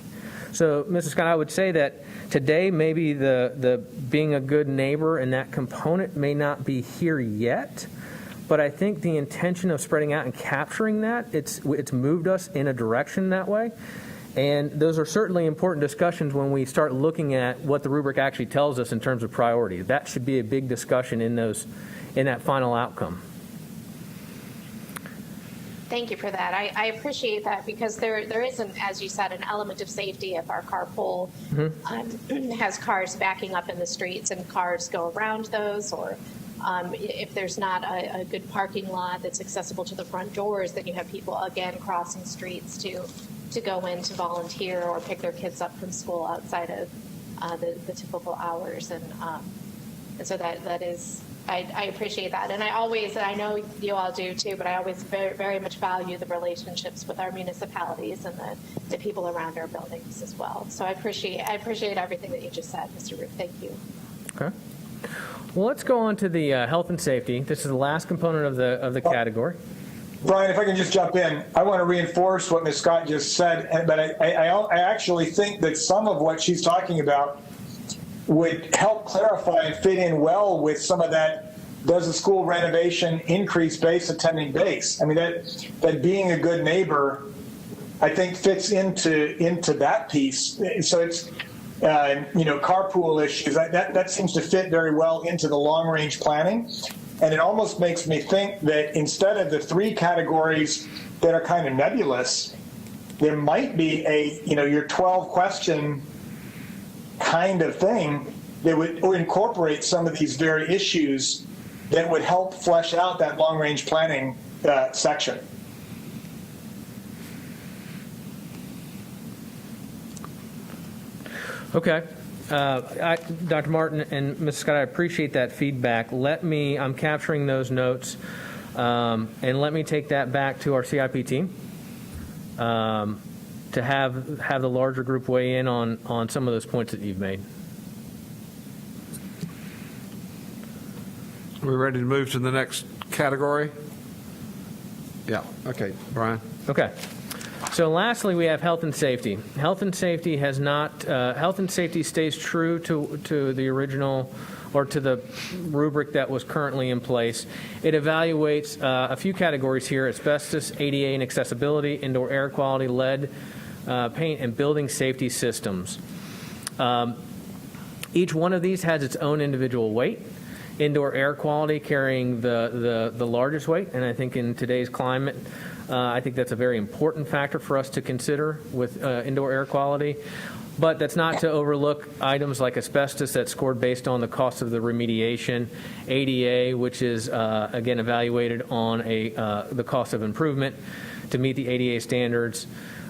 So, Mrs. Scott, I would say that today maybe the being a good neighbor and that component may not be here yet, but I think the intention of spreading out and capturing that, it's moved us in a direction that way. And those are certainly important discussions when we start looking at what the rubric actually tells us in terms of priority. That should be a big discussion in that final outcome. Thank you for that. I appreciate that, because there isn't, as you said, an element of safety if our carpool has cars backing up in the streets and cars go around those, or if there's not a good parking lot that's accessible to the front doors, then you have people, again, crossing streets to go in to volunteer or pick their kids up from school outside of the typical hours. And so that is, I appreciate that. And I know you all do too, but I always very, very much value the relationships with our municipalities and the people around our buildings as well. So I appreciate everything that you just said, Mr. Ruth. Thank you. Okay. Well, let's go on to the health and safety. This is the last component of the category. Brian, if I can just jump in, I want to reinforce what Ms. Scott just said, but I actually think that some of what she's talking about would help clarify and fit in well with some of that, does the school renovation increase base attending base? I mean, that being a good neighbor, I think, fits into that piece. So it's, carpool issues, that seems to fit very well into the long-range planning. And it almost makes me think that instead of the 3 categories that are kind of nebulous, there might be your 12-question kind of thing that would incorporate some of these very issues that would help flesh out that long-range planning section. Okay. Dr. Martin and Ms. Scott, I appreciate that feedback. I'm capturing those notes, and let me take that back to our CIP team to have the larger group weigh in on some of those points that you've made. Are we ready to move to the next category? Yeah. Okay, Brian. Okay. So lastly, we have health and safety. Health and safety has not. Health and safety stays true to the original, or to the rubric that was currently in place. It evaluates a few categories here: asbestos, ADA and accessibility, indoor air quality, lead, paint, and building safety systems. Each one of these has its own individual weight. Indoor air quality carrying the largest weight, and I think in today's climate, I think that's a very important factor for us to consider with indoor air quality. But that's not to overlook items like asbestos that's scored based on the cost of the remediation, ADA, which is again evaluated on the cost of improvement to meet the ADA standards.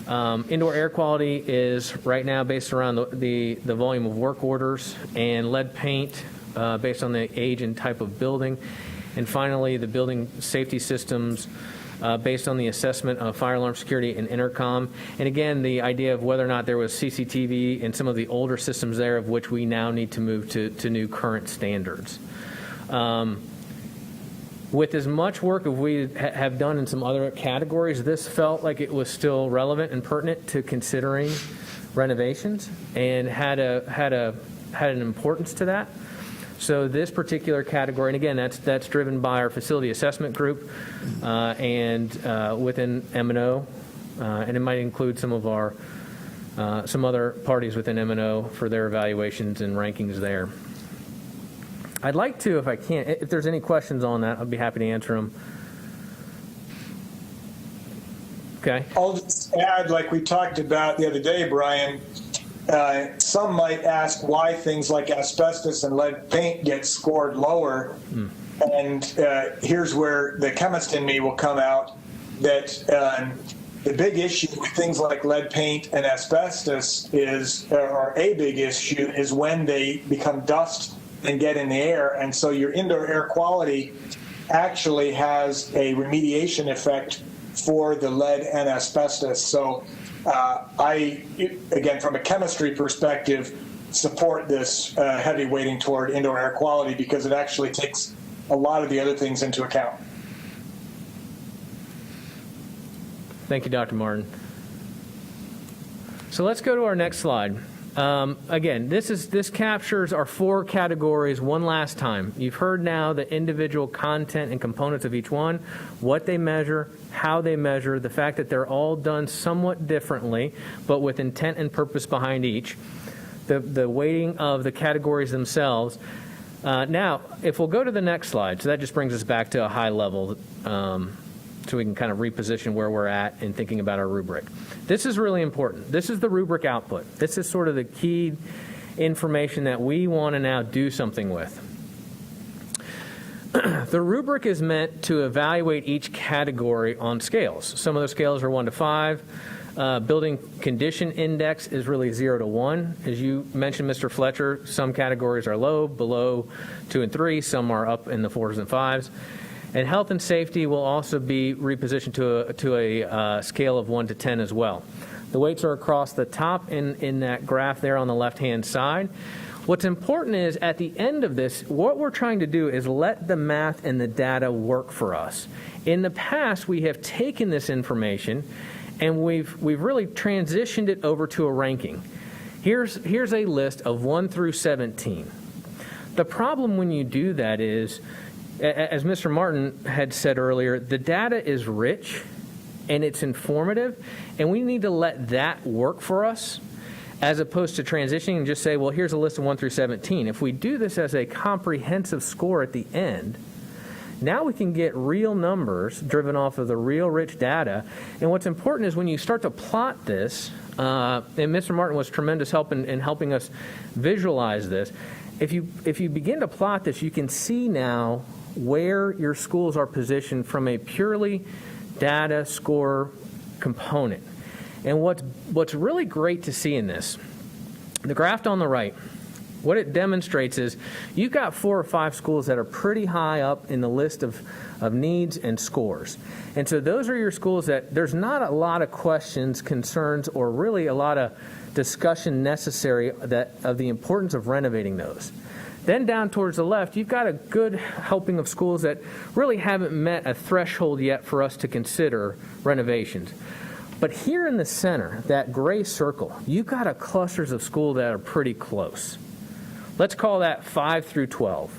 Indoor air quality is right now based around the volume of work orders, and lead paint based on the age and type of building. And finally, the building safety systems based on the assessment of fire alarm security and intercom. And again, the idea of whether or not there was CCTV in some of the older systems there, of which we now need to move to new current standards. With as much work as we have done in some other categories, this felt like it was still relevant and pertinent to considering renovations and had an importance to that. So this particular category, and again, that's driven by our facility assessment group and within M&O, and it might include some of our some other parties within M&O for their evaluations and rankings there. I'd like to, if I can, if there's any questions on that, I'd be happy to answer them. Okay. I'll just add, like we talked about the other day, Brian, some might ask why things like asbestos and lead paint get scored lower. And here's where the chemist in me will come out, that the big issue with things like lead paint and asbestos is, or a big issue, is when they become dust and get in the air. And so your indoor air quality actually has a remediation effect for the lead and asbestos. So I, again, from a chemistry perspective, support this heavy weighting toward indoor air quality because it actually takes a lot of the other things into account. Thank you, Dr. Martin. So let's go to our next slide. Again, this captures our 4 categories one last time. You've heard now the individual content and components of each one, what they measure, how they measure, the fact that they're all done somewhat differently, but with intent and purpose behind each, the weighting of the categories themselves. Now, if we'll go to the next slide, so that just brings us back to a high level, so we can kind of reposition where we're at in thinking about our rubric. This is really important. This is the rubric output. This is sort of the key information that we want to now do something with. The rubric is meant to evaluate each category on scales. Some of the scales are 1 to 5. Building condition index is really 0 to 1. As you mentioned, Mr. Fletcher, some categories are low, below 2 and 3. Some are up in the 4s and 5s. And health and safety will also be repositioned to a scale of 1 to 10 as well. The weights are across the top in that graph there on the left-hand side. What's important is at the end of this, what we're trying to do is let the math and the data work for us. In the past, we have taken this information and we've really transitioned it over to a ranking. Here's a list of 1 through 17. The problem when you do that is, as Mr. Martin had said earlier, the data is rich and it's informative, and we need to let that work for us as opposed to transitioning and just say, well, here's a list of 1 through 17. If we do this as a comprehensive score at the end, now we can get real numbers driven off of the real rich data. And what's important is when you start to plot this, and Mr. Martin was tremendous help in helping us visualize this, if you begin to plot this, you can see now where your schools are positioned from a purely data score component. And what's really great to see in this, the graph on the right, what it demonstrates is you've got 4 or 5 schools that are pretty high up in the list of needs and scores. And so those are your schools that there's not a lot of questions, concerns, or really a lot of discussion necessary of the importance of renovating those. Then down towards the left, you've got a good helping of schools that really haven't met a threshold yet for us to consider renovations. But here in the center, that gray circle, you've got a clusters of schools that are pretty close. Let's call that 5 through 12.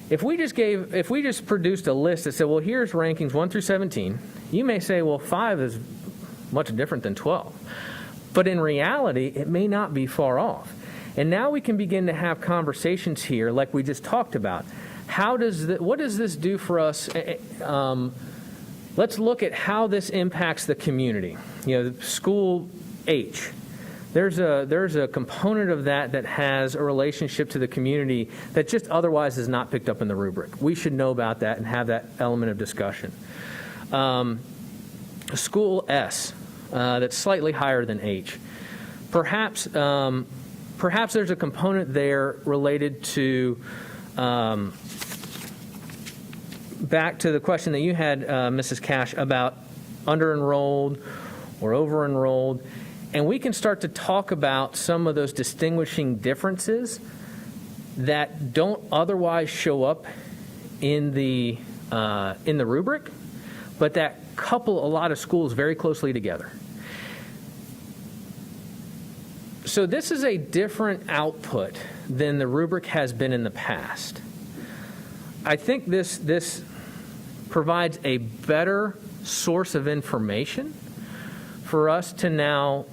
If we just produced a list that said, well, here's rankings 1 through 17, you may say, well, 5 is much different than 12. But in reality, it may not be far off. And now we can begin to have conversations here like we just talked about. What does this do for us? Let's look at how this impacts the community. School H. There's a component of that has a relationship to the community that just otherwise is not picked up in the rubric. We should know about that and have that element of discussion. School S, that's slightly higher than H. Perhaps there's a component there related to back to the question that you had, Mrs. Cash, about under-enrolled or over-enrolled, and we can start to talk about some of those distinguishing differences that don't otherwise show up in the rubric, but that couple a lot of schools very closely together. So this is a different output than the rubric has been in the past. I think this provides a better source of information for us to now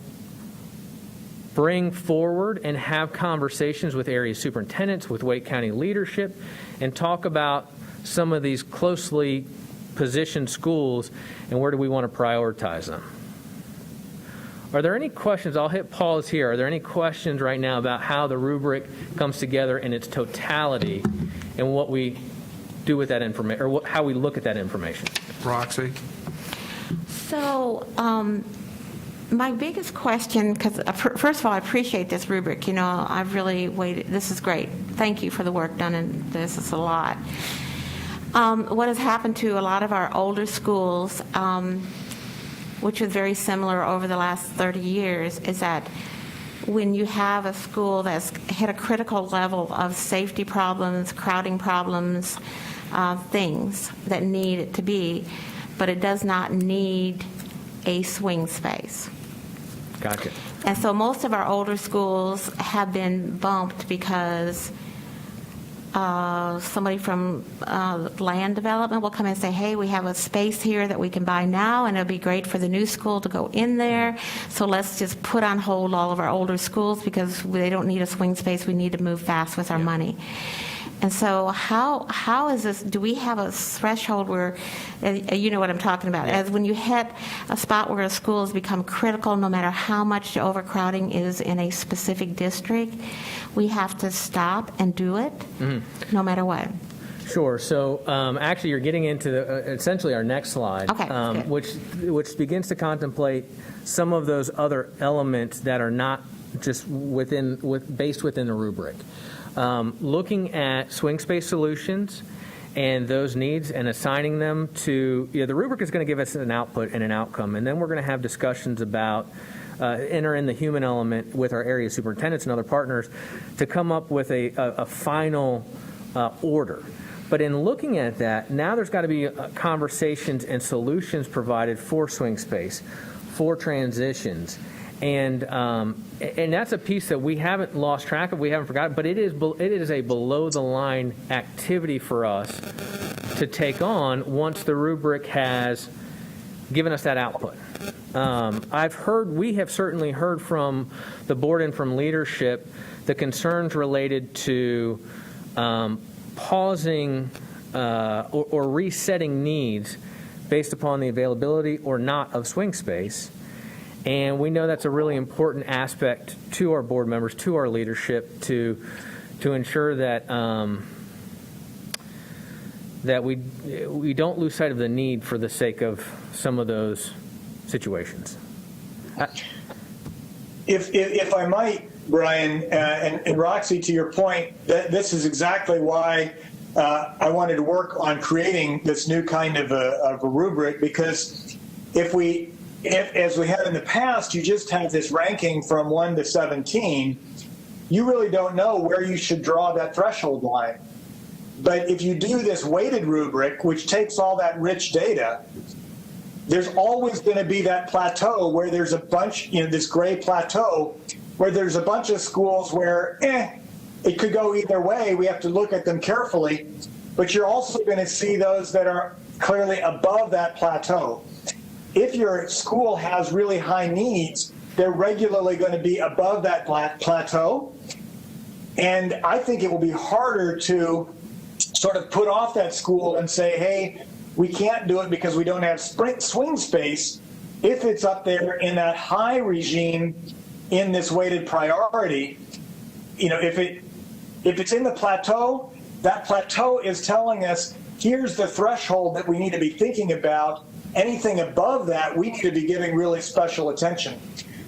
bring forward and have conversations with area superintendents, with Wake County leadership, and talk about some of these closely positioned schools and where do we want to prioritize them. Are there any questions? I'll hit pause here. Are there any questions right now about how the rubric comes together in its totality and what we do with that information, or how we look at that information? Roxy? So, my biggest question, because first of all, I appreciate this rubric. You know, I've really waited. This is great. Thank you for the work done in this. It's a lot. What has happened to a lot of our older schools, which is very similar over the last 30 years, is that when you have a school that's hit a critical level of safety problems, crowding problems, things that need it to be, but it does not need a swing space. Gotcha. And so most of our older schools have been bumped because somebody from land development will come and say, hey, we have a space here that we can buy now, and it'll be great for the new school to go in there. So let's just put on hold all of our older schools because they don't need a swing space. We need to move fast with our money. And so how is this, do we have a threshold where, you know what I'm talking about, as when you hit a spot where a school has become critical, no matter how much the overcrowding is in a specific district, we have to stop and do it, no matter what? Sure. So actually, you're getting into essentially our next slide, Okay, which begins to contemplate some of those other elements that are not just based within the rubric. Looking at swing space solutions and those needs and assigning them to, the rubric is going to give us an output and an outcome, and then we're going to have discussions about enter in the human element with our area superintendents and other partners to come up with a final order. But in looking at that, now there's got to be conversations and solutions provided for swing space, for transitions. And that's a piece that we haven't lost track of, we haven't forgotten, but it is a below-the-line activity for us to take on once the rubric has given us that output. We have certainly heard from the board and from leadership the concerns related to pausing or resetting needs based upon the availability or not of swing space. And we know that's a really important aspect to our board members, to our leadership, to ensure that that we don't lose sight of the need for the sake of some of those situations. If I might, Brian, and Roxy, to your point, this is exactly why I wanted to work on creating this new kind of a rubric, because if as we had in the past, you just have this ranking from 1 to 17, you really don't know where you should draw that threshold line. But if you do this weighted rubric, which takes all that rich data, there's always going to be that plateau where there's a bunch, this gray plateau, where there's a bunch of schools where, it could go either way. We have to look at them carefully. But you're also going to see those that are clearly above that plateau. If your school has really high needs, they're regularly going to be above that plateau. And I think it will be harder to sort of put off that school and say, hey, we can't do it because we don't have swing space if it's up there in that high regime in this weighted priority. If it's in the plateau, that plateau is telling us here's the threshold that we need to be thinking about. Anything above that, we need to be giving really special attention.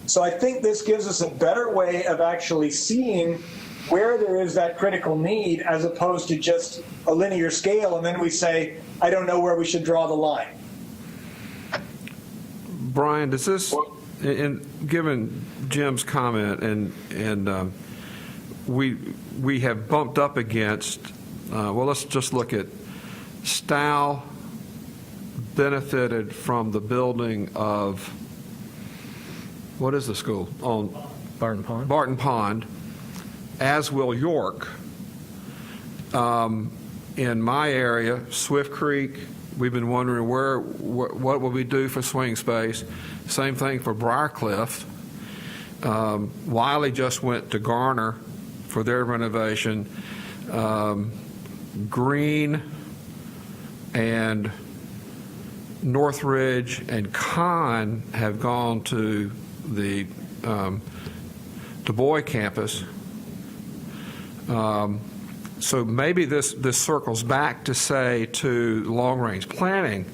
So I think this gives us a better way of actually seeing where there is that critical need as opposed to just a linear scale, and then we say, I don't know where we should draw the line. Brian, does this, given Jim's comment, and we have bumped up against, well, let's just look at Stow benefited from the building of, what is the school? On Barton Pond. Barton Pond, as will York. In my area, Swift Creek, we've been wondering what will we do for swing space. Same thing for Briarcliff. Wiley just went to Garner for their renovation. Green and Northridge and Conn have gone to the Du Bois campus. So maybe this circles back to say to long-range planning,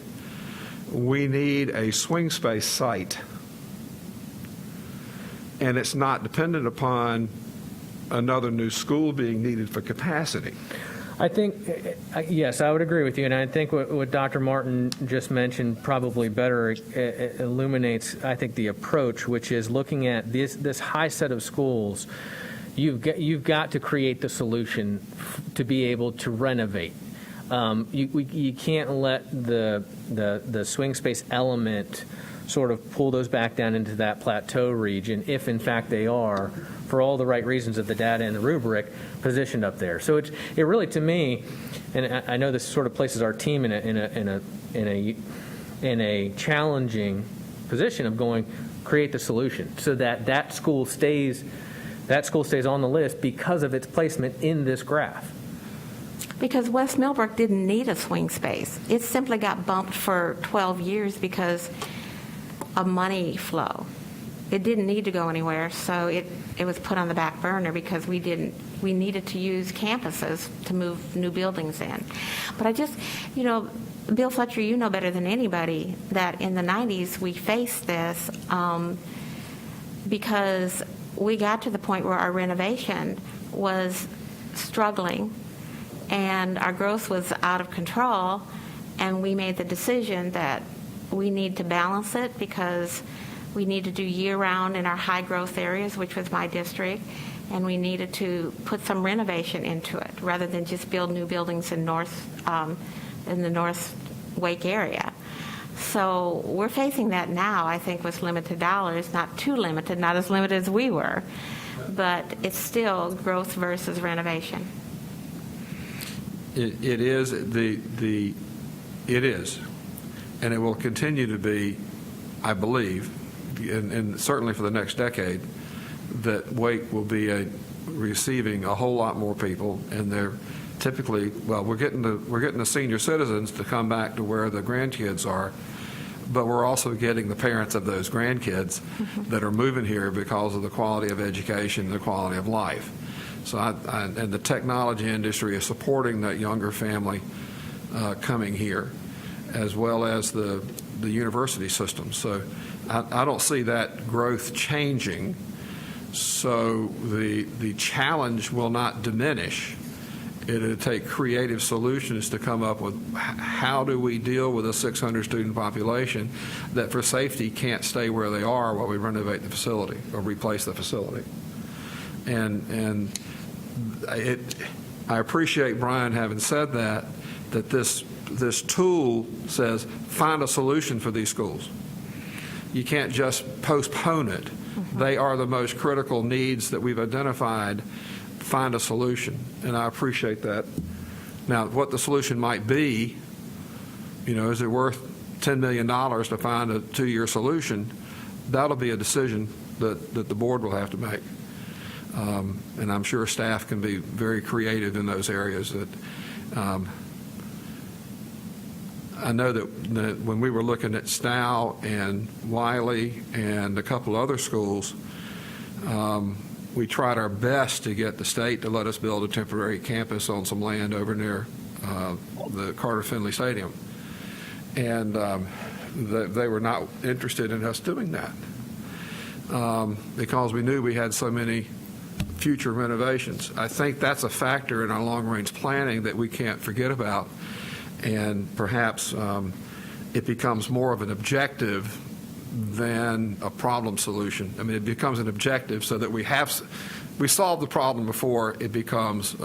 we need a swing space site. And it's not dependent upon another new school being needed for capacity. I think, yes, I would agree with you, and I think what Dr. Martin just mentioned probably better illuminates, I think, the approach, which is looking at this high set of schools. You've got to create the solution to be able to renovate. You can't let the swing space element sort of pull those back down into that plateau region, if in fact they are, for all the right reasons of the data and the rubric, positioned up there. So it really, to me, and I know this sort of places our team in a challenging position of going, create the solution so that school stays on the list because of its placement in this graph. Because West Millbrook didn't need a swing space. It simply got bumped for 12 years because of money flow. It didn't need to go anywhere, so it was put on the back burner because we needed to use campuses to move new buildings in. But I just, Bill Fletcher, you know better than anybody that in the 90s we faced this because we got to the point where our renovation was struggling and our growth was out of control, and we made the decision that we need to balance it because we need to do year-round in our high-growth areas, which was my district, and we needed to put some renovation into it rather than just build new buildings in the North Wake area. So we're facing that now, I think, with limited dollars, not too limited, not as limited as we were, but it's still growth versus renovation. It is, and it will continue to be, I believe, and certainly for the next decade, that Wake will be receiving a whole lot more people, and they're typically, well, we're getting the senior citizens to come back to where the grandkids are, but we're also getting the parents of those grandkids that are moving here because of the quality of education and the quality of life. So and the technology industry is supporting that younger family coming here, as well as the university system. So I don't see that growth changing. So the challenge will not diminish. It'll take creative solutions to come up with how do we deal with a 600 student population that for safety can't stay where they are while we renovate the facility or replace the facility. And I appreciate Brian having said that this tool says find a solution for these schools. You can't just postpone it. They are the most critical needs that we've identified. Find a solution, and I appreciate that. Now, what the solution might be, is it worth $10 million to find a 2-year solution? That'll be a decision that the board will have to make. And I'm sure staff can be very creative in those areas. That I know that when we were looking at Stow and Wiley and a couple other schools, we tried our best to get the state to let us build a temporary campus on some land over near the Carter Finley Stadium. And they were not interested in us doing that because we knew we had so many future renovations. I think that's a factor in our long-range planning that we can't forget about, and perhaps it becomes more of an objective than a problem solution. I mean, it becomes an objective so that we solve the problem before it becomes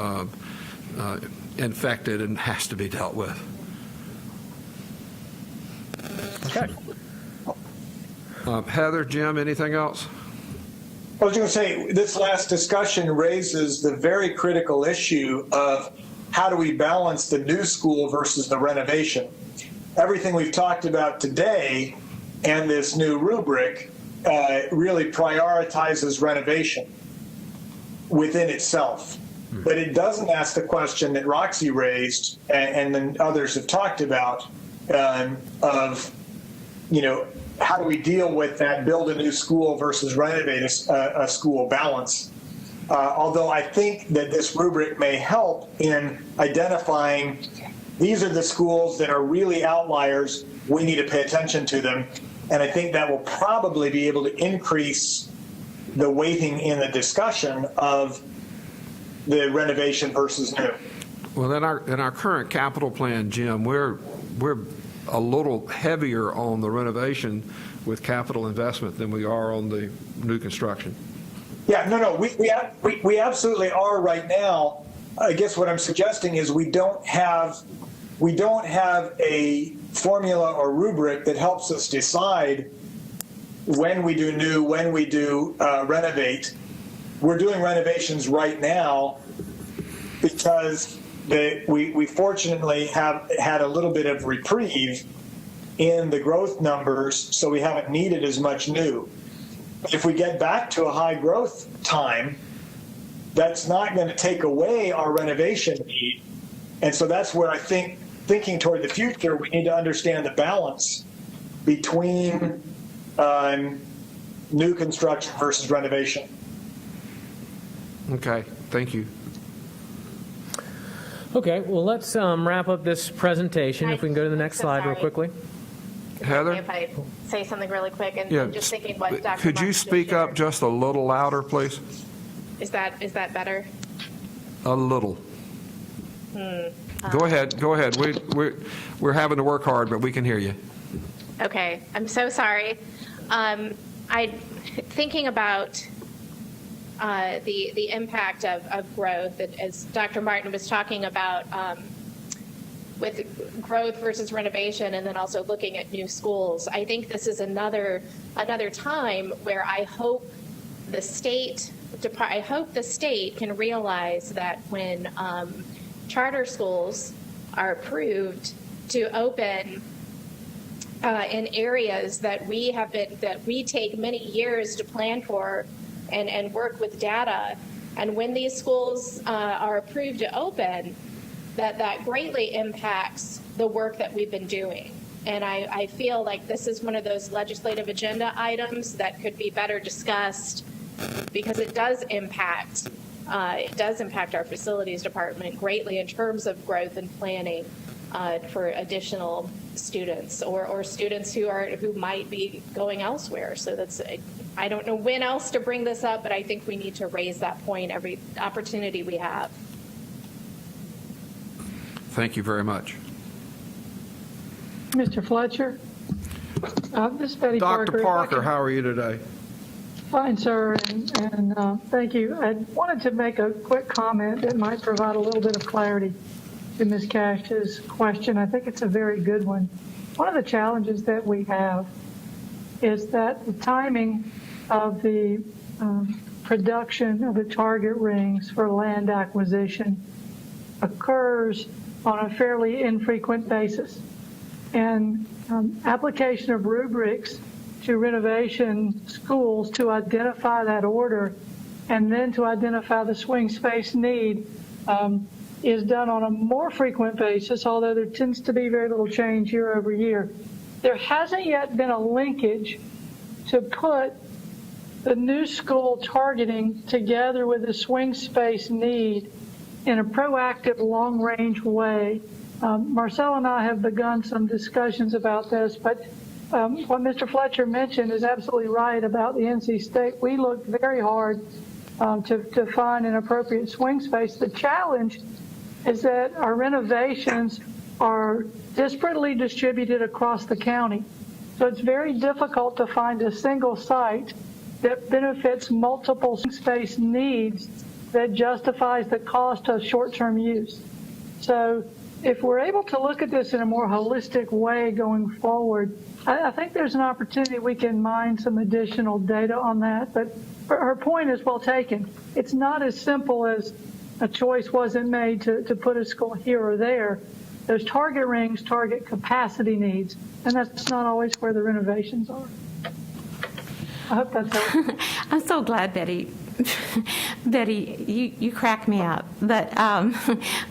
infected and has to be dealt with. Okay. Heather, Jim, anything else? I was going to say, this last discussion raises the very critical issue of how do we balance the new school versus the renovation. Everything we've talked about today and this new rubric really prioritizes renovation within itself. But it doesn't ask the question that Roxy raised and then others have talked about of, how do we deal with that build a new school versus renovate a school balance? Although I think that this rubric may help in identifying these are the schools that are really outliers, we need to pay attention to them. And I think that will probably be able to increase the weighting in the discussion of the renovation versus new. Well, in our current capital plan, Jim, we're a little heavier on the renovation with capital investment than we are on the new construction. Yeah, no, we absolutely are right now. I guess what I'm suggesting is we don't have a formula or rubric that helps us decide when we do new, when we do renovate. We're doing renovations right now because we fortunately have had a little bit of reprieve in the growth numbers, so we haven't needed as much new. If we get back to a high growth time, that's not going to take away our renovation need. And so that's where I think, thinking toward the future, we need to understand the balance between new construction versus renovation. Okay, thank you. Okay, well, let's wrap up this presentation. If we can go to the next slide real quickly. Heather? If I say something really quick, and Yeah, just thinking what Dr. could you Martin speak just up shared. just a little louder, please? Is that better? A little. Go ahead. We're having to work hard, but we can hear you. Okay, I'm so sorry. Thinking about the impact of growth, as Dr. Martin was talking about, with growth versus renovation, and then also looking at new schools. I think this is another time where I hope the state can realize that when charter schools are approved to open in areas that we take many years to plan for and work with data, and when these schools are approved to open, that greatly impacts the work that we've been doing. And I feel like this is one of those legislative agenda items that could be better discussed, because it does impact our facilities department greatly in terms of growth and planning for additional students or students who might be going elsewhere. So I don't know when else to bring this up, but I think we need to raise that point every opportunity we have. Thank you very much. Mr. Fletcher? This is Betty Parker. Dr. Parker, how are you today? Fine, sir, and thank you. I wanted to make a quick comment that might provide a little bit of clarity to Ms. Cash's question. I think it's a very good one. One of the challenges that we have is that the timing of the production of the target rings for land acquisition occurs on a fairly infrequent basis. And application of rubrics to renovation schools to identify that order and then to identify the swing space need is done on a more frequent basis, although there tends to be very little change year over year. There hasn't yet been a linkage to put the new school targeting together with the swing space need in a proactive, long-range way. Marcel and I have begun some discussions about this, but what Mr. Fletcher mentioned is absolutely right about the NC State. We looked very hard to find an appropriate swing space. The challenge is that our renovations are disparately distributed across the county. So it's very difficult to find a single site that benefits multiple space needs that justifies the cost of short-term use. So if we're able to look at this in a more holistic way going forward, I think there's an opportunity we can mine some additional data on that. But her point is well taken. It's not as simple as a choice wasn't made to put a school here or there. Those target rings target capacity needs, and that's not always where the renovations are. I hope that's helpful. I'm so glad, Betty. Betty, you crack me up. But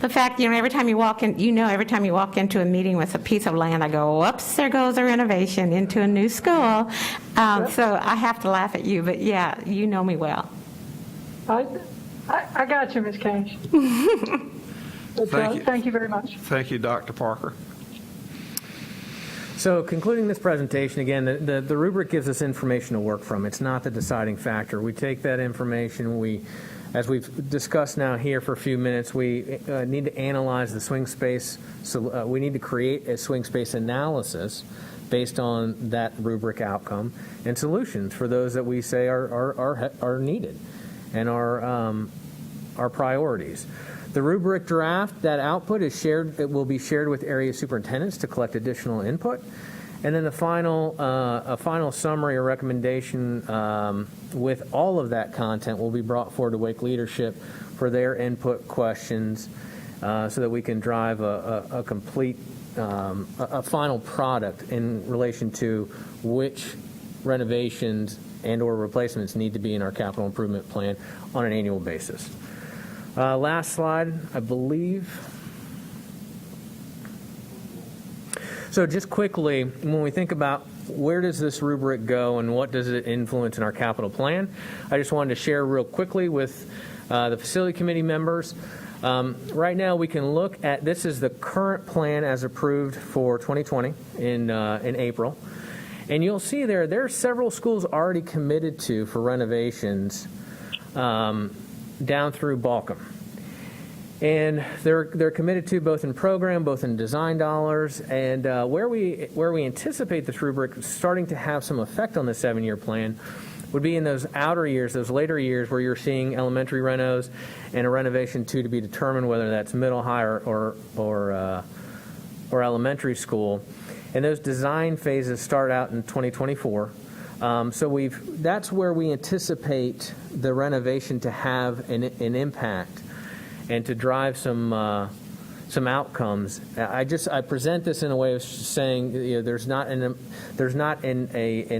the fact, every time you walk in, every time you walk into a meeting with a piece of land, I go, whoops, there goes a renovation into a new school. So I have to laugh at you, but yeah, you know me well. I got you, Ms. Cash. But, Thank you. Thank you very much. Thank you, Dr. Parker. So concluding this presentation, again, the rubric gives us information to work from. It's not the deciding factor. We take that information, as we've discussed now here for a few minutes, we need to analyze the swing space. So we need to create a swing space analysis based on that rubric outcome and solutions for those that we say are needed and are priorities. The rubric draft, that output is shared. It will be shared with area superintendents to collect additional input, and then a final summary or recommendation with all of that content will be brought forward to Wake leadership for their input questions, so that we can drive a complete a final product in relation to which renovations and/or replacements need to be in our capital improvement plan on an annual basis. Last slide, I believe. So just quickly, when we think about where does this rubric go and what does it influence in our capital plan, I just wanted to share real quickly with the facility committee members. Right now we can look at, this is the current plan as approved for 2020 in April. And you'll see there are several schools already committed to for renovations down through Balcom. And they're committed to both in program, both in design dollars, and where we anticipate this rubric starting to have some effect on the 7-year plan would be in those outer years, those later years where you're seeing elementary renos and a renovation to be determined, whether that's middle, high, or elementary school. And those design phases start out in 2024. So that's where we anticipate the renovation to have an impact and to drive some outcomes. I present this in a way of saying, there's not an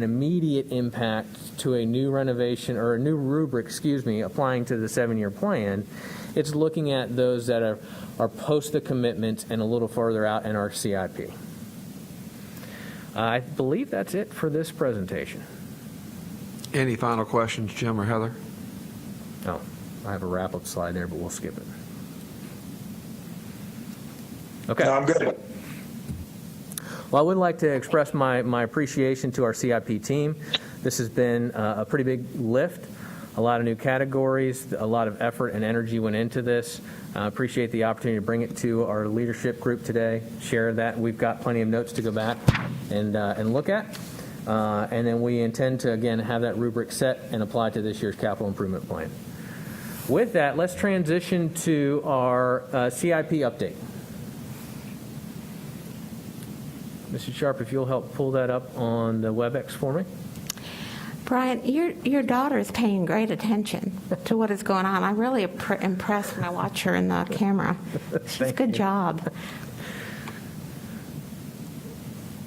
immediate impact to a new renovation or a new rubric, applying to the 7-year plan. It's looking at those that are post the commitment and a little further out in our CIP. I believe that's it for this presentation. Any final questions, Jim or Heather? Oh, I have a wrap-up slide there, but we'll skip it. Okay. No, I'm good. Well, I would like to express my appreciation to our CIP team. This has been a pretty big lift, a lot of new categories, a lot of effort and energy went into this. I appreciate the opportunity to bring it to our leadership group today, share that. We've got plenty of notes to go back and look at. And then we intend to, again, have that rubric set and apply to this year's capital improvement plan. With that, let's transition to our CIP update. Mr. Sharp, if you'll help pull that up on the WebEx for me. Brian, your daughter is paying great attention to what is going on. I'm really impressed when I watch her in the camera. She's good job.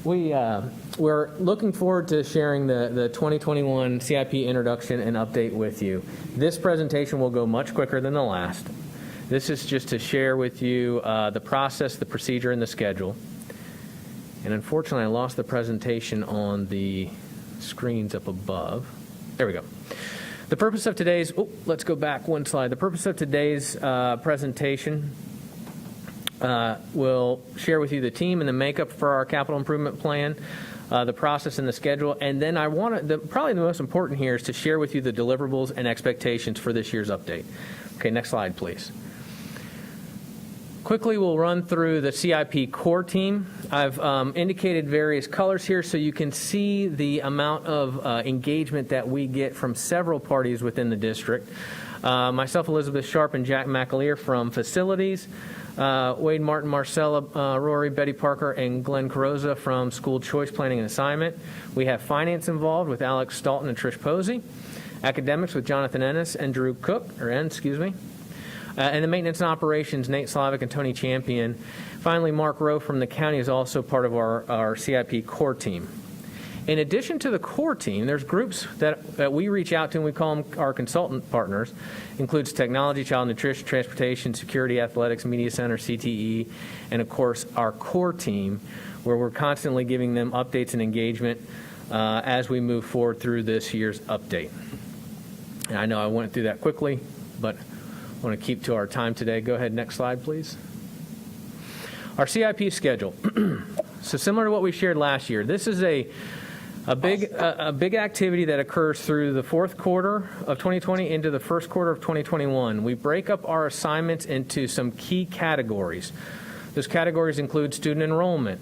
We're looking forward to sharing the 2021 CIP introduction and update with you. This presentation will go much quicker than the last. This is just to share with you the process, the procedure, and the schedule. And unfortunately, I lost the presentation on the screens up above. There we go. The purpose of today's, let's go back one slide. The purpose of today's presentation we'll share with you the team and the makeup for our capital improvement plan, the process and the schedule, and then I want to, probably the most important here is to share with you the deliverables and expectations for this year's update. Okay, next slide, please. Quickly, we'll run through the CIP core team. I've indicated various colors here so you can see the amount of engagement that we get from several parties within the district. Myself, Elizabeth Sharp, and Jack McAleer from facilities. Wade Martin, Marcella Rory, Betty Parker, and Glenn Carroza from School Choice Planning and Assignment. We have finance involved with Alex Stalton and Trish Posey. Academics with Jonathan Ennis and Drew Cook, and the maintenance and operations, Nate Slavic and Tony Champion. Finally, Mark Rowe from the county is also part of our CIP core team. In addition to the core team, there's groups that we reach out to, and we call them our consultant partners. Includes technology, child nutrition, transportation, security, athletics, media center, CTE, and of course our core team, where we're constantly giving them updates and engagement as we move forward through this year's update. And I know I went through that quickly, but I want to keep to our time today. Go ahead, next slide, please. Our CIP schedule. So similar to what we shared last year, this is a big activity that occurs through the fourth quarter of 2020 into the first quarter of 2021. We break up our assignments into some key categories. Those categories include student enrollment,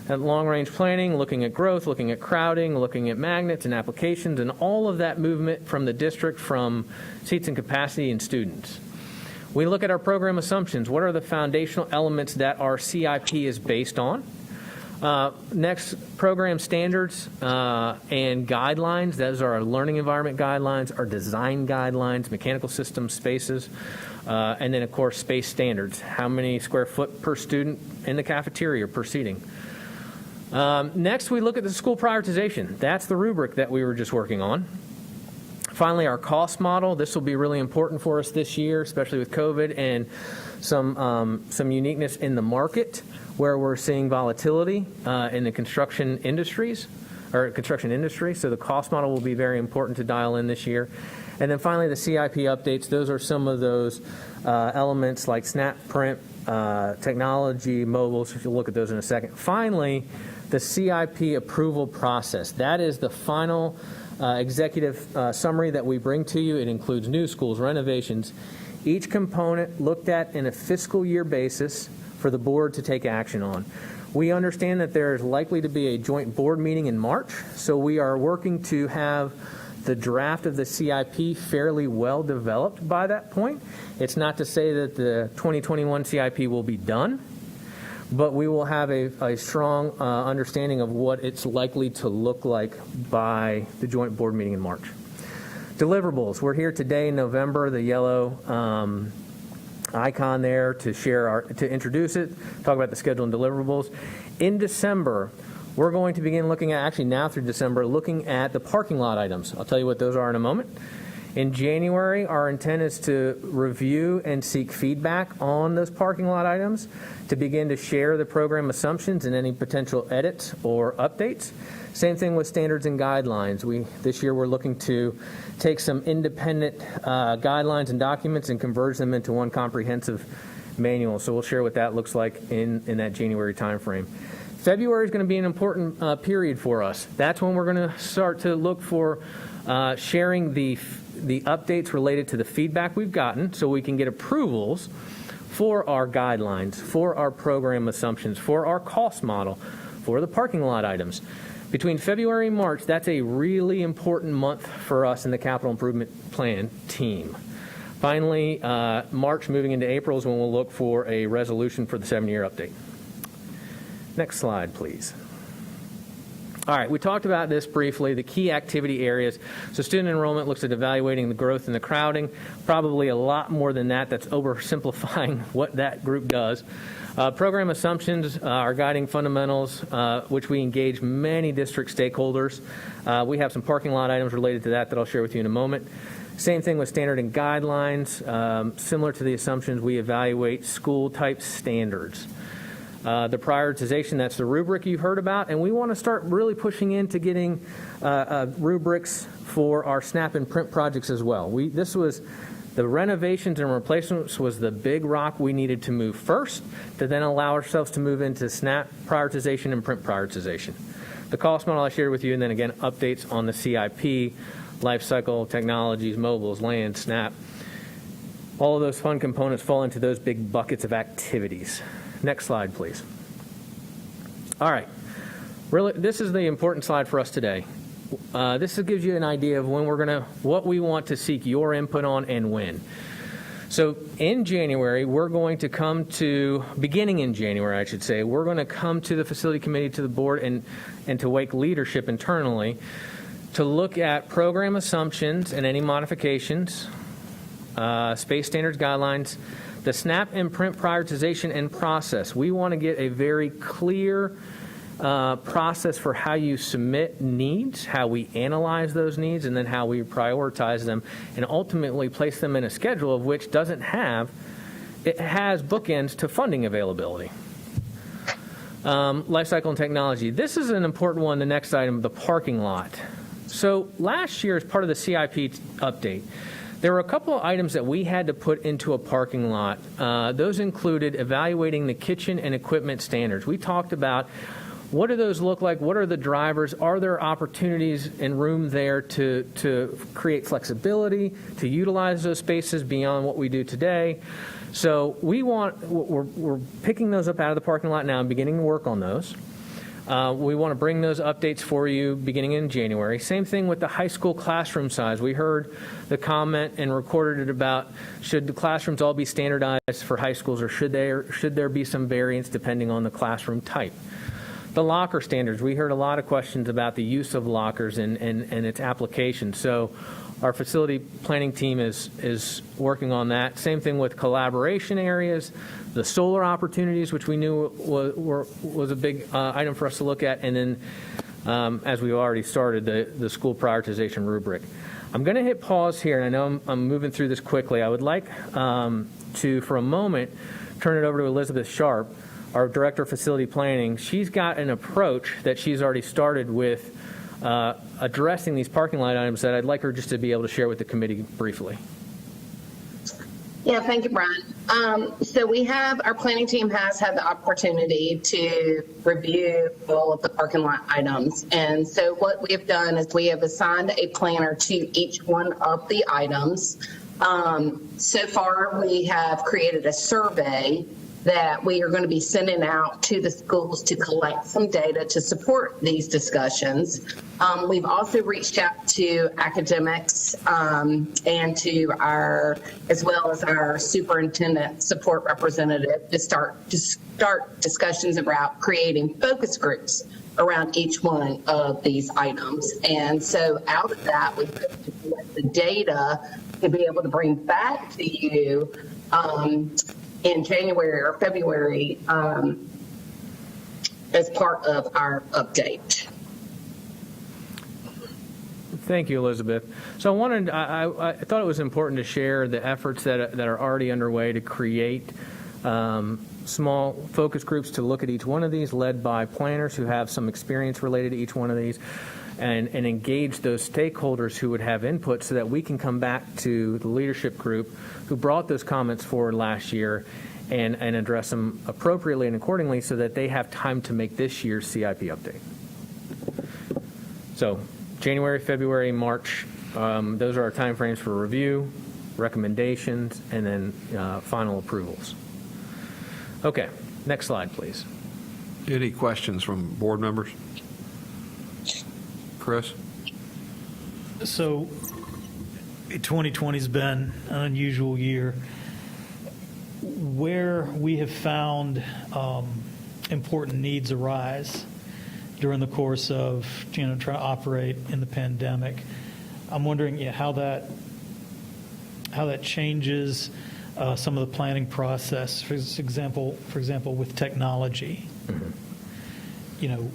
long-range planning, looking at growth, looking at crowding, looking at magnets and applications, and all of that movement from the district from seats and capacity and students. We look at our program assumptions. What are the foundational elements that our CIP is based on? Next, program standards and guidelines. Those are our learning environment guidelines, our design guidelines, mechanical systems, spaces, and then, of course, space standards. How many square foot per student in the cafeteria per seating? Next, we look at the school prioritization. That's the rubric that we were just working on. Finally, our cost model. This will be really important for us this year, especially with COVID and some uniqueness in the market where we're seeing volatility in the construction industry. So the cost model will be very important to dial in this year. And then finally, the CIP updates. Those are some of those elements like snap print, technology, mobile. So you'll look at those in a second. Finally, the CIP approval process. That is the final executive summary that we bring to you. It includes new schools, renovations, each component looked at in a fiscal year basis for the board to take action on. We understand that there is likely to be a joint board meeting in March, so we are working to have the draft of the CIP fairly well developed by that point. It's not to say that the 2021 CIP will be done, but we will have a strong understanding of what it's likely to look like by the joint board meeting in March. Deliverables. We're here today in November, the yellow icon there to introduce it, talk about the schedule and deliverables. In December, we're going to begin looking at, actually now through December, looking at the parking lot items. I'll tell you what those are in a moment. In January, our intent is to review and seek feedback on those parking lot items to begin to share the program assumptions and any potential edits or updates. Same thing with standards and guidelines. This year we're looking to take some independent guidelines and documents and converge them into one comprehensive manual. So we'll share what that looks like in that January timeframe. February is going to be an important period for us. That's when we're going to start to look for sharing the updates related to the feedback we've gotten so we can get approvals for our guidelines, for our program assumptions, for our cost model, for the parking lot items. Between February and March, that's a really important month for us in the capital improvement plan team. Finally, March moving into April is when we'll look for a resolution for the 7-year update. Next slide, please. All right, we talked about this briefly, the key activity areas. So student enrollment looks at evaluating the growth and the crowding. Probably a lot more than that. That's oversimplifying what that group does. Program assumptions are guiding fundamentals, which we engage many district stakeholders. We have some parking lot items related to that I'll share with you in a moment. Same thing with standard and guidelines. Similar to the assumptions, we evaluate school-type standards. The prioritization, that's the rubric you've heard about, and we want to start really pushing into getting rubrics for our snap and print projects as well. This was The renovations and replacements was the big rock we needed to move first to then allow ourselves to move into SNAP prioritization and print prioritization. The cost model I shared with you, and then again, updates on the CIP, life cycle, technologies, mobiles, land, SNAP. All of those fund components fall into those big buckets of activities. Next slide, please. All right. Really, this is the important slide for us today. This gives you an idea of what we want to seek your input on and when. So in January, we're going to come to, beginning in January, I should say, we're going to come to the facility committee, to the board, and to Wake leadership internally to look at program assumptions and any modifications, space standards guidelines, the SNAP and print prioritization and process. We want to get a very clear process for how you submit needs, how we analyze those needs, and then how we prioritize them, and ultimately place them in a schedule of which it has bookends to funding availability. Life cycle and technology. This is an important one, the next item, the parking lot. So last year, as part of the CIP update, there were a couple of items that we had to put into a parking lot. Those included evaluating the kitchen and equipment standards. We talked about what do those look like? What are the drivers? Are there opportunities and room there to create flexibility, to utilize those spaces beyond what we do today? So we're picking those up out of the parking lot now and beginning to work on those. We want to bring those updates for you beginning in January. Same thing with the high school classroom size. We heard the comment and recorded it about should the classrooms all be standardized for high schools, or should there be some variance depending on the classroom type. The locker standards, we heard a lot of questions about the use of lockers and its application. So our facility planning team is working on that. Same thing with collaboration areas, the solar opportunities, which we knew was a big item for us to look at, and then, as we already started, the school prioritization rubric. I'm going to hit pause here, and I know I'm moving through this quickly. I would like to, for a moment, turn it over to Elizabeth Sharp, our Director of Facility Planning. She's got an approach that she's already started with addressing these parking lot items that I'd like her just to be able to share with the committee briefly. Yeah, thank you, Brian. So our planning team has had the opportunity to review all of the parking lot items. And so what we have done is we have assigned a planner to each one of the items. So far, we have created a survey that we are going to be sending out to the schools to collect some data to support these discussions. We've also reached out to academics and to as well as our superintendent support representative to start discussions about creating focus groups around each one of these items. And so out of that, we hope to collect the data to be able to bring back to you in January or February as part of our update. Thank you, Elizabeth. So I thought it was important to share the efforts that are already underway to create small focus groups to look at each one of these, led by planners who have some experience related to each one of these, and engage those stakeholders who would have input so that we can come back to the leadership group who brought those comments forward last year and address them appropriately and accordingly so that they have time to make this year's CIP update. So January, February, March, those are our timeframes for review, recommendations, and then final approvals. Okay, next slide, please. Any questions from board members? Chris? So 2020 has been an unusual year. Where we have found important needs arise during the course of trying to operate in the pandemic, I'm wondering how that changes some of the planning process. For example, with technology. Mm-hmm.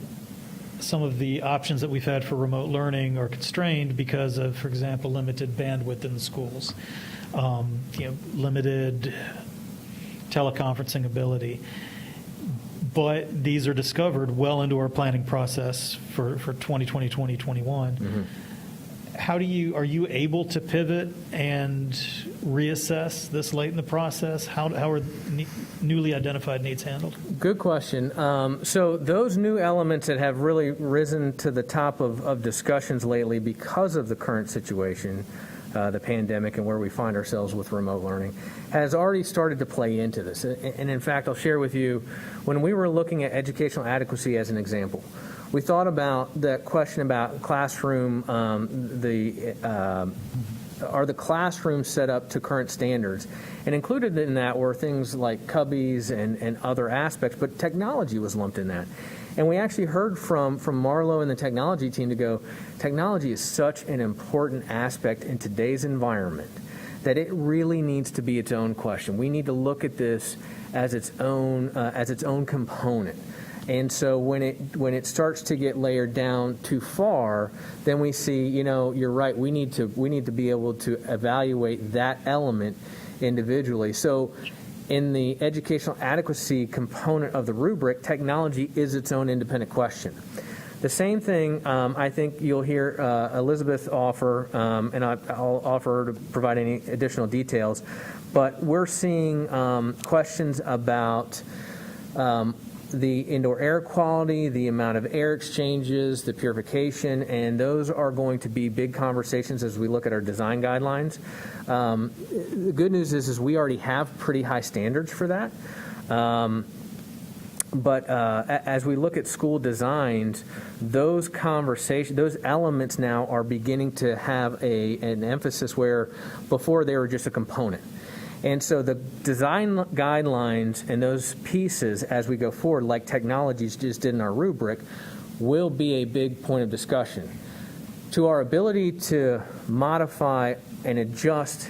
Some of the options that we've had for remote learning are constrained because of, for example, limited bandwidth in the schools, limited teleconferencing ability. But these are discovered well into our planning process for 2020, 2021. Mm-hmm. are you able to pivot and reassess this late in the process? How are newly identified needs handled? Good question. So those new elements that have really risen to the top of discussions lately because of the current situation, the pandemic and where we find ourselves with remote learning, has already started to play into this. And in fact, I'll share with you, when we were looking at educational adequacy as an example, we thought about the question about classroom, are the classrooms set up to current standards? And included in that were things like cubbies and other aspects, but technology was lumped in that. And we actually heard from Marlo and the technology team to go, technology is such an important aspect in today's environment that it really needs to be its own question. We need to look at this as its own component. And so when it starts to get layered down too far, then we see, you're right, we need to be able to evaluate that element individually. So in the educational adequacy component of the rubric, technology is its own independent question. The same thing I think you'll hear Elizabeth offer, and I'll offer her to provide any additional details, but we're seeing questions about the indoor air quality, the amount of air exchanges, the purification, and those are going to be big conversations as we look at our design guidelines. The good news is we already have pretty high standards for that. But as we look at school designs, those conversations, those elements now are beginning to have an emphasis where before they were just a component. And so the design guidelines and those pieces as we go forward, like technologies just did in our rubric, will be a big point of discussion. To our ability to modify and adjust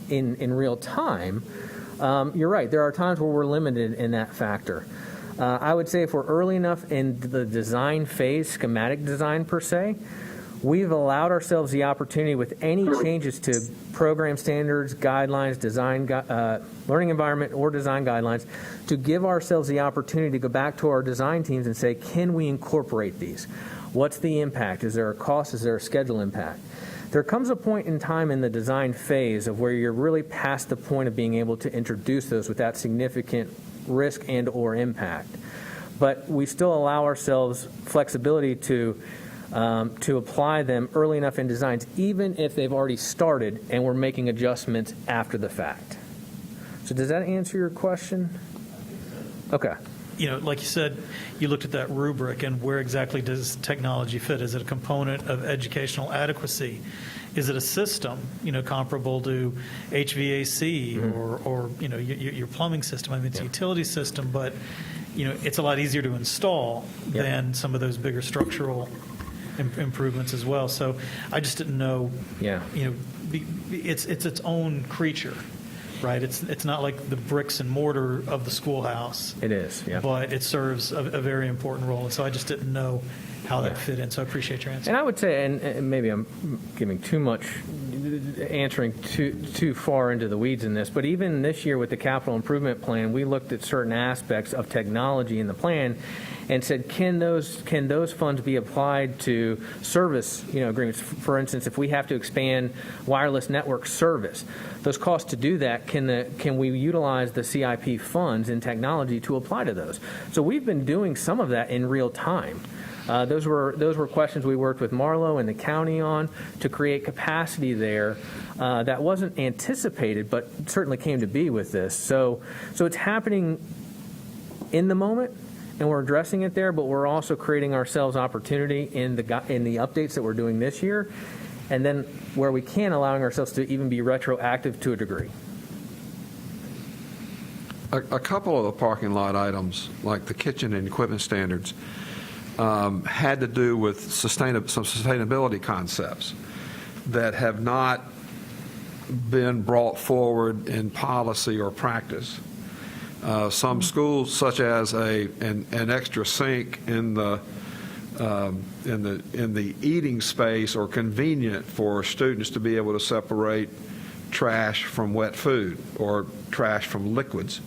in real time, you're right, there are times where we're limited in that factor. I would say if we're early enough in the design phase, schematic design per se, we've allowed ourselves the opportunity with any changes to program standards, guidelines, design, learning environment, or design guidelines to give ourselves the opportunity to go back to our design teams and say, can we incorporate these? What's the impact? Is there a cost? Is there a schedule impact? There comes a point in time in the design phase of where you're really past the point of being able to introduce those without significant risk and or impact. But we still allow ourselves flexibility to apply them early enough in designs, even if they've already started and we're making adjustments after the fact. So does that answer your question? Okay. Like you said, you looked at that rubric, and where exactly does technology fit? Is it a component of educational adequacy? Is it a system, comparable to HVAC or your plumbing system? I mean, it's a utility system, but, it's a lot easier to install than some of those bigger structural improvements as well. So I just didn't know, it's its own creature, right? It's not like the bricks and mortar of the schoolhouse. It is, yeah. But it serves a very important role. And so I just didn't know how that fit in. So I appreciate your answer. And I would say, and maybe I'm giving too much, answering too far into the weeds in this, but even this year with the capital improvement plan, we looked at certain aspects of technology in the plan and said, can those funds be applied to service agreements? For instance, if we have to expand wireless network service, those costs to do that, can we utilize the CIP funds in technology to apply to those? So we've been doing some of that in real time. Those were questions we worked with Marlo and the county on to create capacity there that wasn't anticipated, but certainly came to be with this. So it's happening in the moment, and we're addressing it there, but we're also creating ourselves opportunity in the updates that we're doing this year, and then where we can, allowing ourselves to even be retroactive to a degree. A couple of the parking lot items, like the kitchen and equipment standards, had to do with some sustainability concepts that have not been brought forward in policy or practice. Some schools, such as an extra sink in the eating space, are convenient for students to be able to separate trash from wet food or trash from liquids.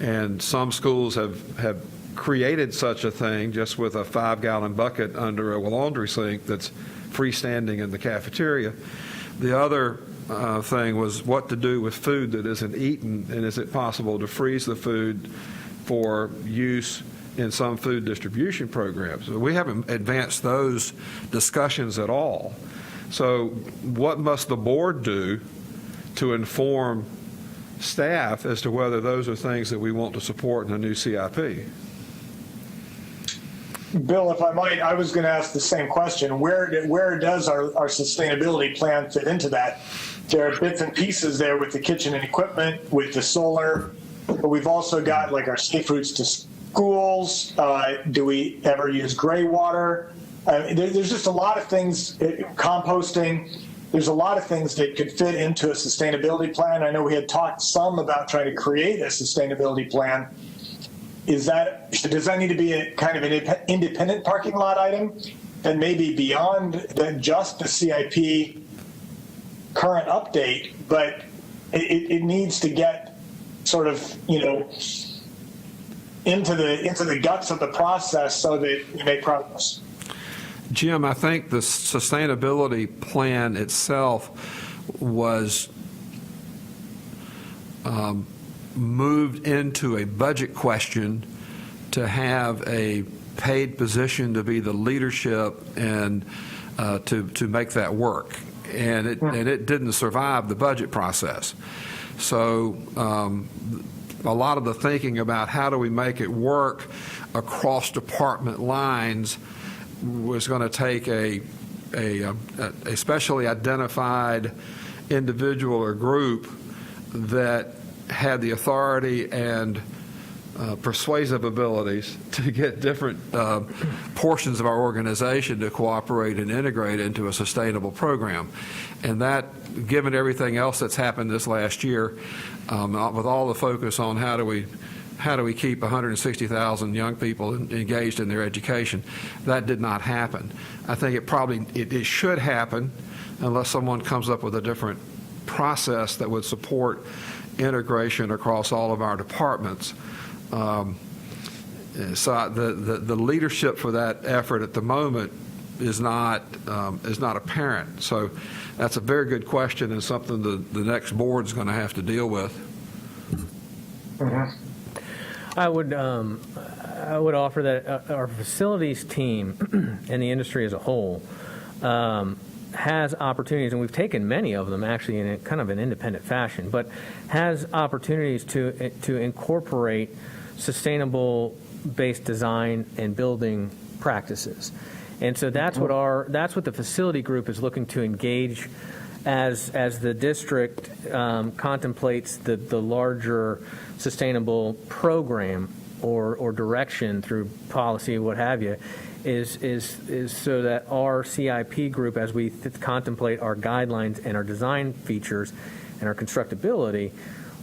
And some schools have created such a thing just with a 5-gallon bucket under a laundry sink that's freestanding in the cafeteria. The other thing was what to do with food that isn't eaten, and is it possible to freeze the food for use in some food distribution programs? We haven't advanced those discussions at all. So what must the board do to inform staff as to whether those are things that we want to support in a new CIP? Bill, if I might, I was going to ask the same question. Where does our sustainability plan fit into that? There are bits and pieces there with the kitchen and equipment, with the solar, but we've also got like our safe routes to schools. Do we ever use gray water? There's just a lot of things, composting. There's a lot of things that could fit into a sustainability plan. I know we had talked some about trying to create a sustainability plan. Does that need to be a kind of an independent parking lot item, and maybe beyond just the CIP current update, but it needs to get sort of, into the guts of the process so that we make progress? Jim, I think the sustainability plan itself was moved into a budget question to have a paid position to be the leadership and to make that work. And it didn't survive the budget process. So a lot of the thinking about how do we make it work across department lines was going to take a specially identified individual or group that had the authority and persuasive abilities to get different portions of our organization to cooperate and integrate into a sustainable program. And that, given everything else that's happened this last year, with all the focus on how do we keep 160,000 young people engaged in their education, that did not happen. I think it should happen unless someone comes up with a different process that would support integration across all of our departments. So the leadership for that effort at the moment is not apparent. So that's a very good question and something the next board's going to have to deal with. Mm-hmm. I would offer that our facilities team and the industry as a whole has opportunities, and we've taken many of them actually in a kind of an independent fashion, but has opportunities to incorporate sustainable-based design and building practices. And so that's what the facility group is looking to engage as the district contemplates the larger sustainable program or direction through policy, what have you, is so that our CIP group, as we contemplate our guidelines and our design features and our constructability,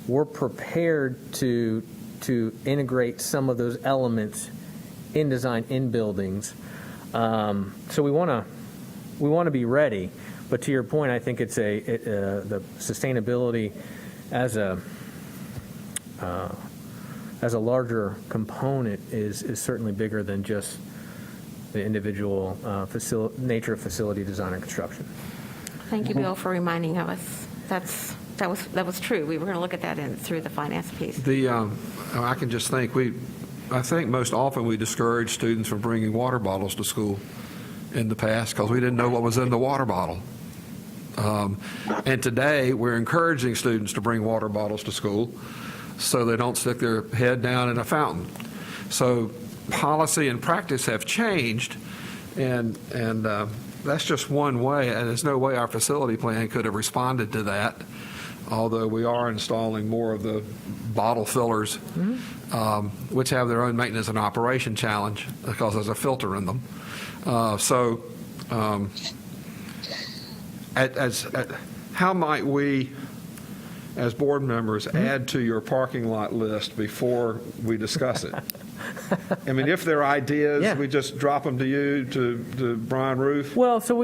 we're prepared to integrate some of those elements in design in buildings. So we want to be ready. But to your point, I think it's the sustainability as a larger component is certainly bigger than just the individual nature of facility design and construction. Thank you, Bill, for reminding of us. That was true. We were going to look at that through the finance piece. I can just think I think most often we discourage students from bringing water bottles to school in the past because we didn't know what was in the water bottle. And today we're encouraging students to bring water bottles to school so they don't stick their head down in a fountain. So policy and practice have changed, and that's just one way, and there's no way our facility plan could have responded to that, although we are installing more of the bottle fillers, which have their own maintenance and operation challenge because there's a filter in them. How might we, as board members, add to your parking lot list before we discuss it? I mean, if there are ideas, we just drop them to you, to Brian Roof? Well, so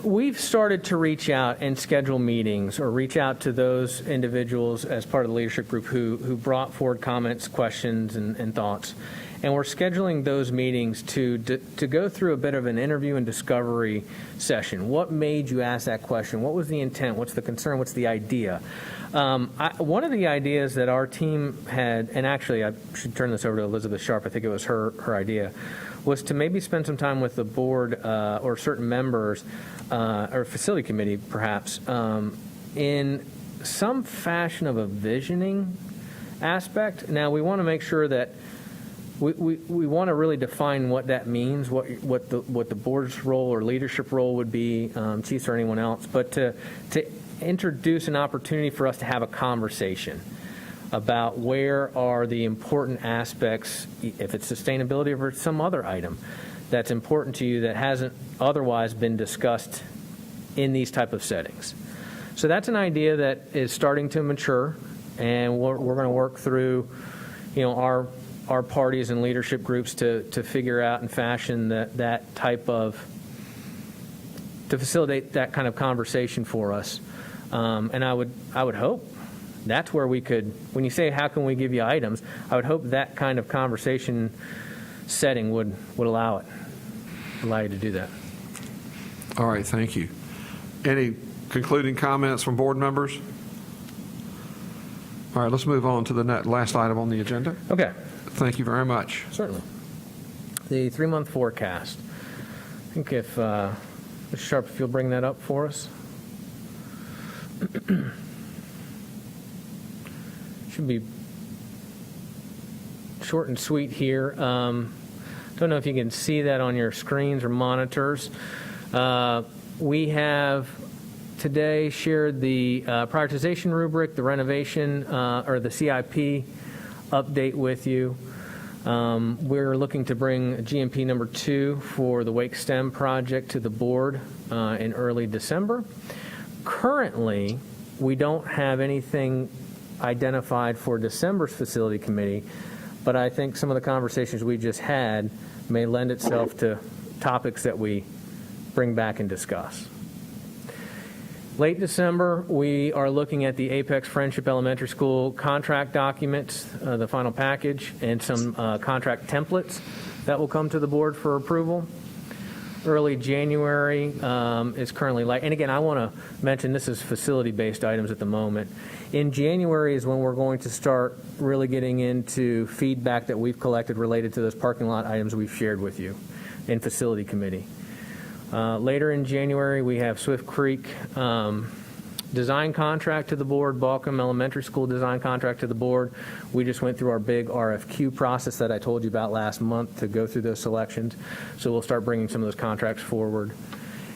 we've started to reach out and schedule meetings or reach out to those individuals as part of the leadership group who brought forward comments, questions, and thoughts. And we're scheduling those meetings to go through a bit of an interview and discovery session. What made you ask that question? What was the intent? What's the concern? What's the idea? One of the ideas that our team had, and actually I should turn this over to Elizabeth Sharp, I think it was her idea, was to maybe spend some time with the board or certain members or facility committee perhaps in some fashion of a visioning aspect. Now we want to make sure that we want to really define what that means, what the board's role or leadership role would be, chiefs or anyone else, but to introduce an opportunity for us to have a conversation about where are the important aspects, if it's sustainability or some other item that's important to you that hasn't otherwise been discussed in these type of settings. So that's an idea that is starting to mature, and we're going to work through, our parties and leadership groups to figure out and fashion that type of, to facilitate that kind of conversation for us. And I would hope that's where we could, when you say how can we give you items, I would hope that kind of conversation setting would allow you to do that. All right, thank you. Any concluding comments from board members? All right, let's move on to the last item on the agenda. Okay. Thank you very much. Certainly. The 3-month forecast. I think if, Mr. Sharp, if you'll bring that up for us. Should be short and sweet here. Don't know if you can see that on your screens or monitors. We have today shared the prioritization rubric, the renovation, or the CIP update with you. We're looking to bring GMP number 2 for the Wake STEM project to the board in early December. Currently, we don't have anything identified for December's facility committee, but I think some of the conversations we just had may lend itself to topics that we bring back and discuss. Late December, we are looking at the Apex Friendship Elementary School contract documents, the final package, and some contract templates that will come to the board for approval. Early January is currently light. And again, I want to mention this is facility-based items at the moment. In January is when we're going to start really getting into feedback that we've collected related to those parking lot items we've shared with you in facility committee. Later in January, we have Swift Creek design contract to the board, Balcom Elementary School design contract to the board. We just went through our big RFQ process that I told you about last month to go through those selections. So we'll start bringing some of those contracts forward.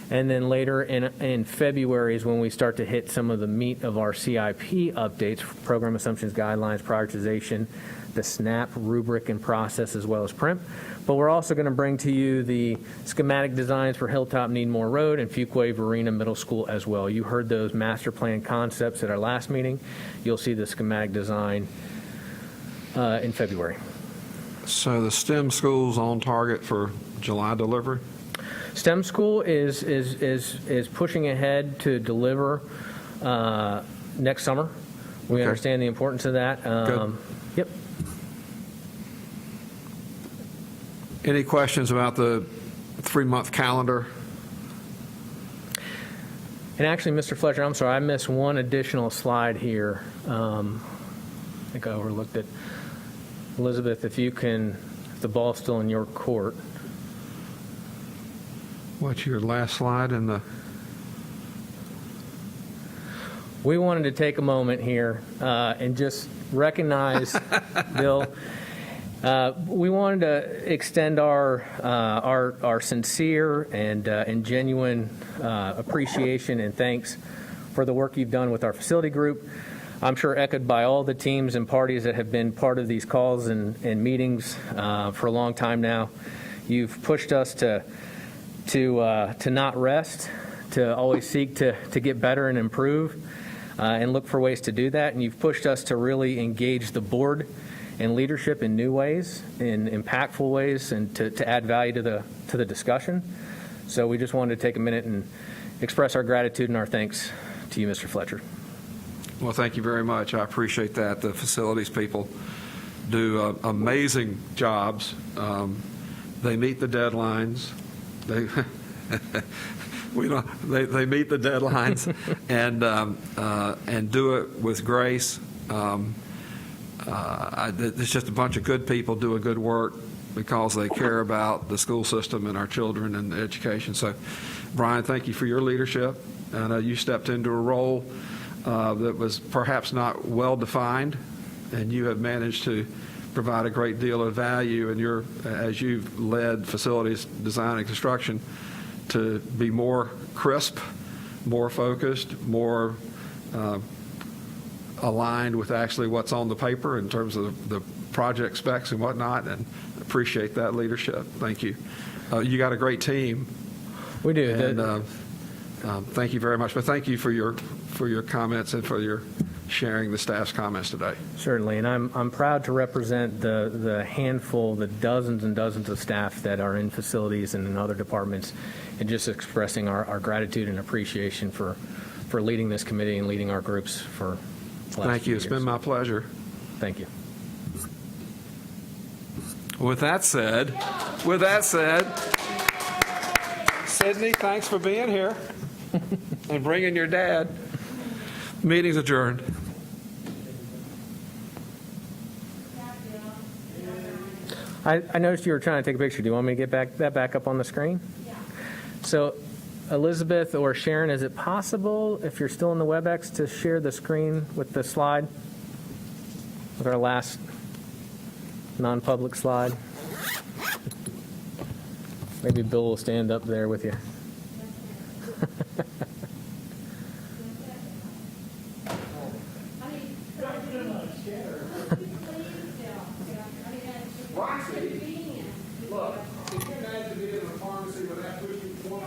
And then later in February is when we start to hit some of the meat of our CIP updates, program assumptions, guidelines, prioritization, the SNAP rubric and process, as well as PRIMP. But we're also going to bring to you the schematic designs for Hilltop Needmore Road and Fuquay Varina Middle School as well. You heard those master plan concepts at our last meeting. You'll see the schematic design in February. So the STEM school's on target for July delivery? STEM school is pushing ahead to deliver next summer. We understand the importance of that. Good. Yep. Any questions about the 3-month calendar? And actually, Mr. Fletcher, I'm sorry, I missed one additional slide here. I think I overlooked it. Elizabeth, if the ball's still in your court. What's your last slide in the... We wanted to take a moment here and just recognize, Bill, we wanted to extend our sincere and genuine appreciation and thanks for the work you've done with our facility group. I'm sure echoed by all the teams and parties that have been part of these calls and meetings for a long time now. You've pushed us to not rest, to always seek to get better and improve, and look for ways to do that. And you've pushed us to really engage the board and leadership in new ways, in impactful ways, and to add value to the discussion. So we just wanted to take a minute and express our gratitude and our thanks to you, Mr. Fletcher. Well, thank you very much. I appreciate that. The facilities people do amazing jobs. They meet the deadlines. They they meet the deadlines and do it with grace. It's just a bunch of good people doing good work because they care about the school system and our children and education. So, Brian, thank you for your leadership. I know you stepped into a role that was perhaps not well defined, and you have managed to provide a great deal of value as you've led facilities design and construction to be more crisp, more focused, more aligned with actually what's on the paper in terms of the project specs and whatnot, and appreciate that leadership. Thank you. You got a great team. We do. And thank you very much. But thank you for your comments and for your sharing the staff's comments today. Certainly, and I'm proud to represent the handful, the dozens and dozens of staff that are in facilities and in other departments, and just expressing our gratitude and appreciation for leading this committee and leading our groups for the last Thank you. few It's years. been my pleasure. Thank you. With that said, Sydney, thanks for being here and bringing your dad. Meeting's adjourned. I noticed you were trying to take a picture. Do you want me to get that back up on the screen? Yeah. So, Elizabeth or Sharon, is it possible, if you're still in the WebEx, to share the screen with the slide, with our last non-public slide? Maybe Bill will stand up there with you. Look, if you imagine being in a pharmacy without pushing forward,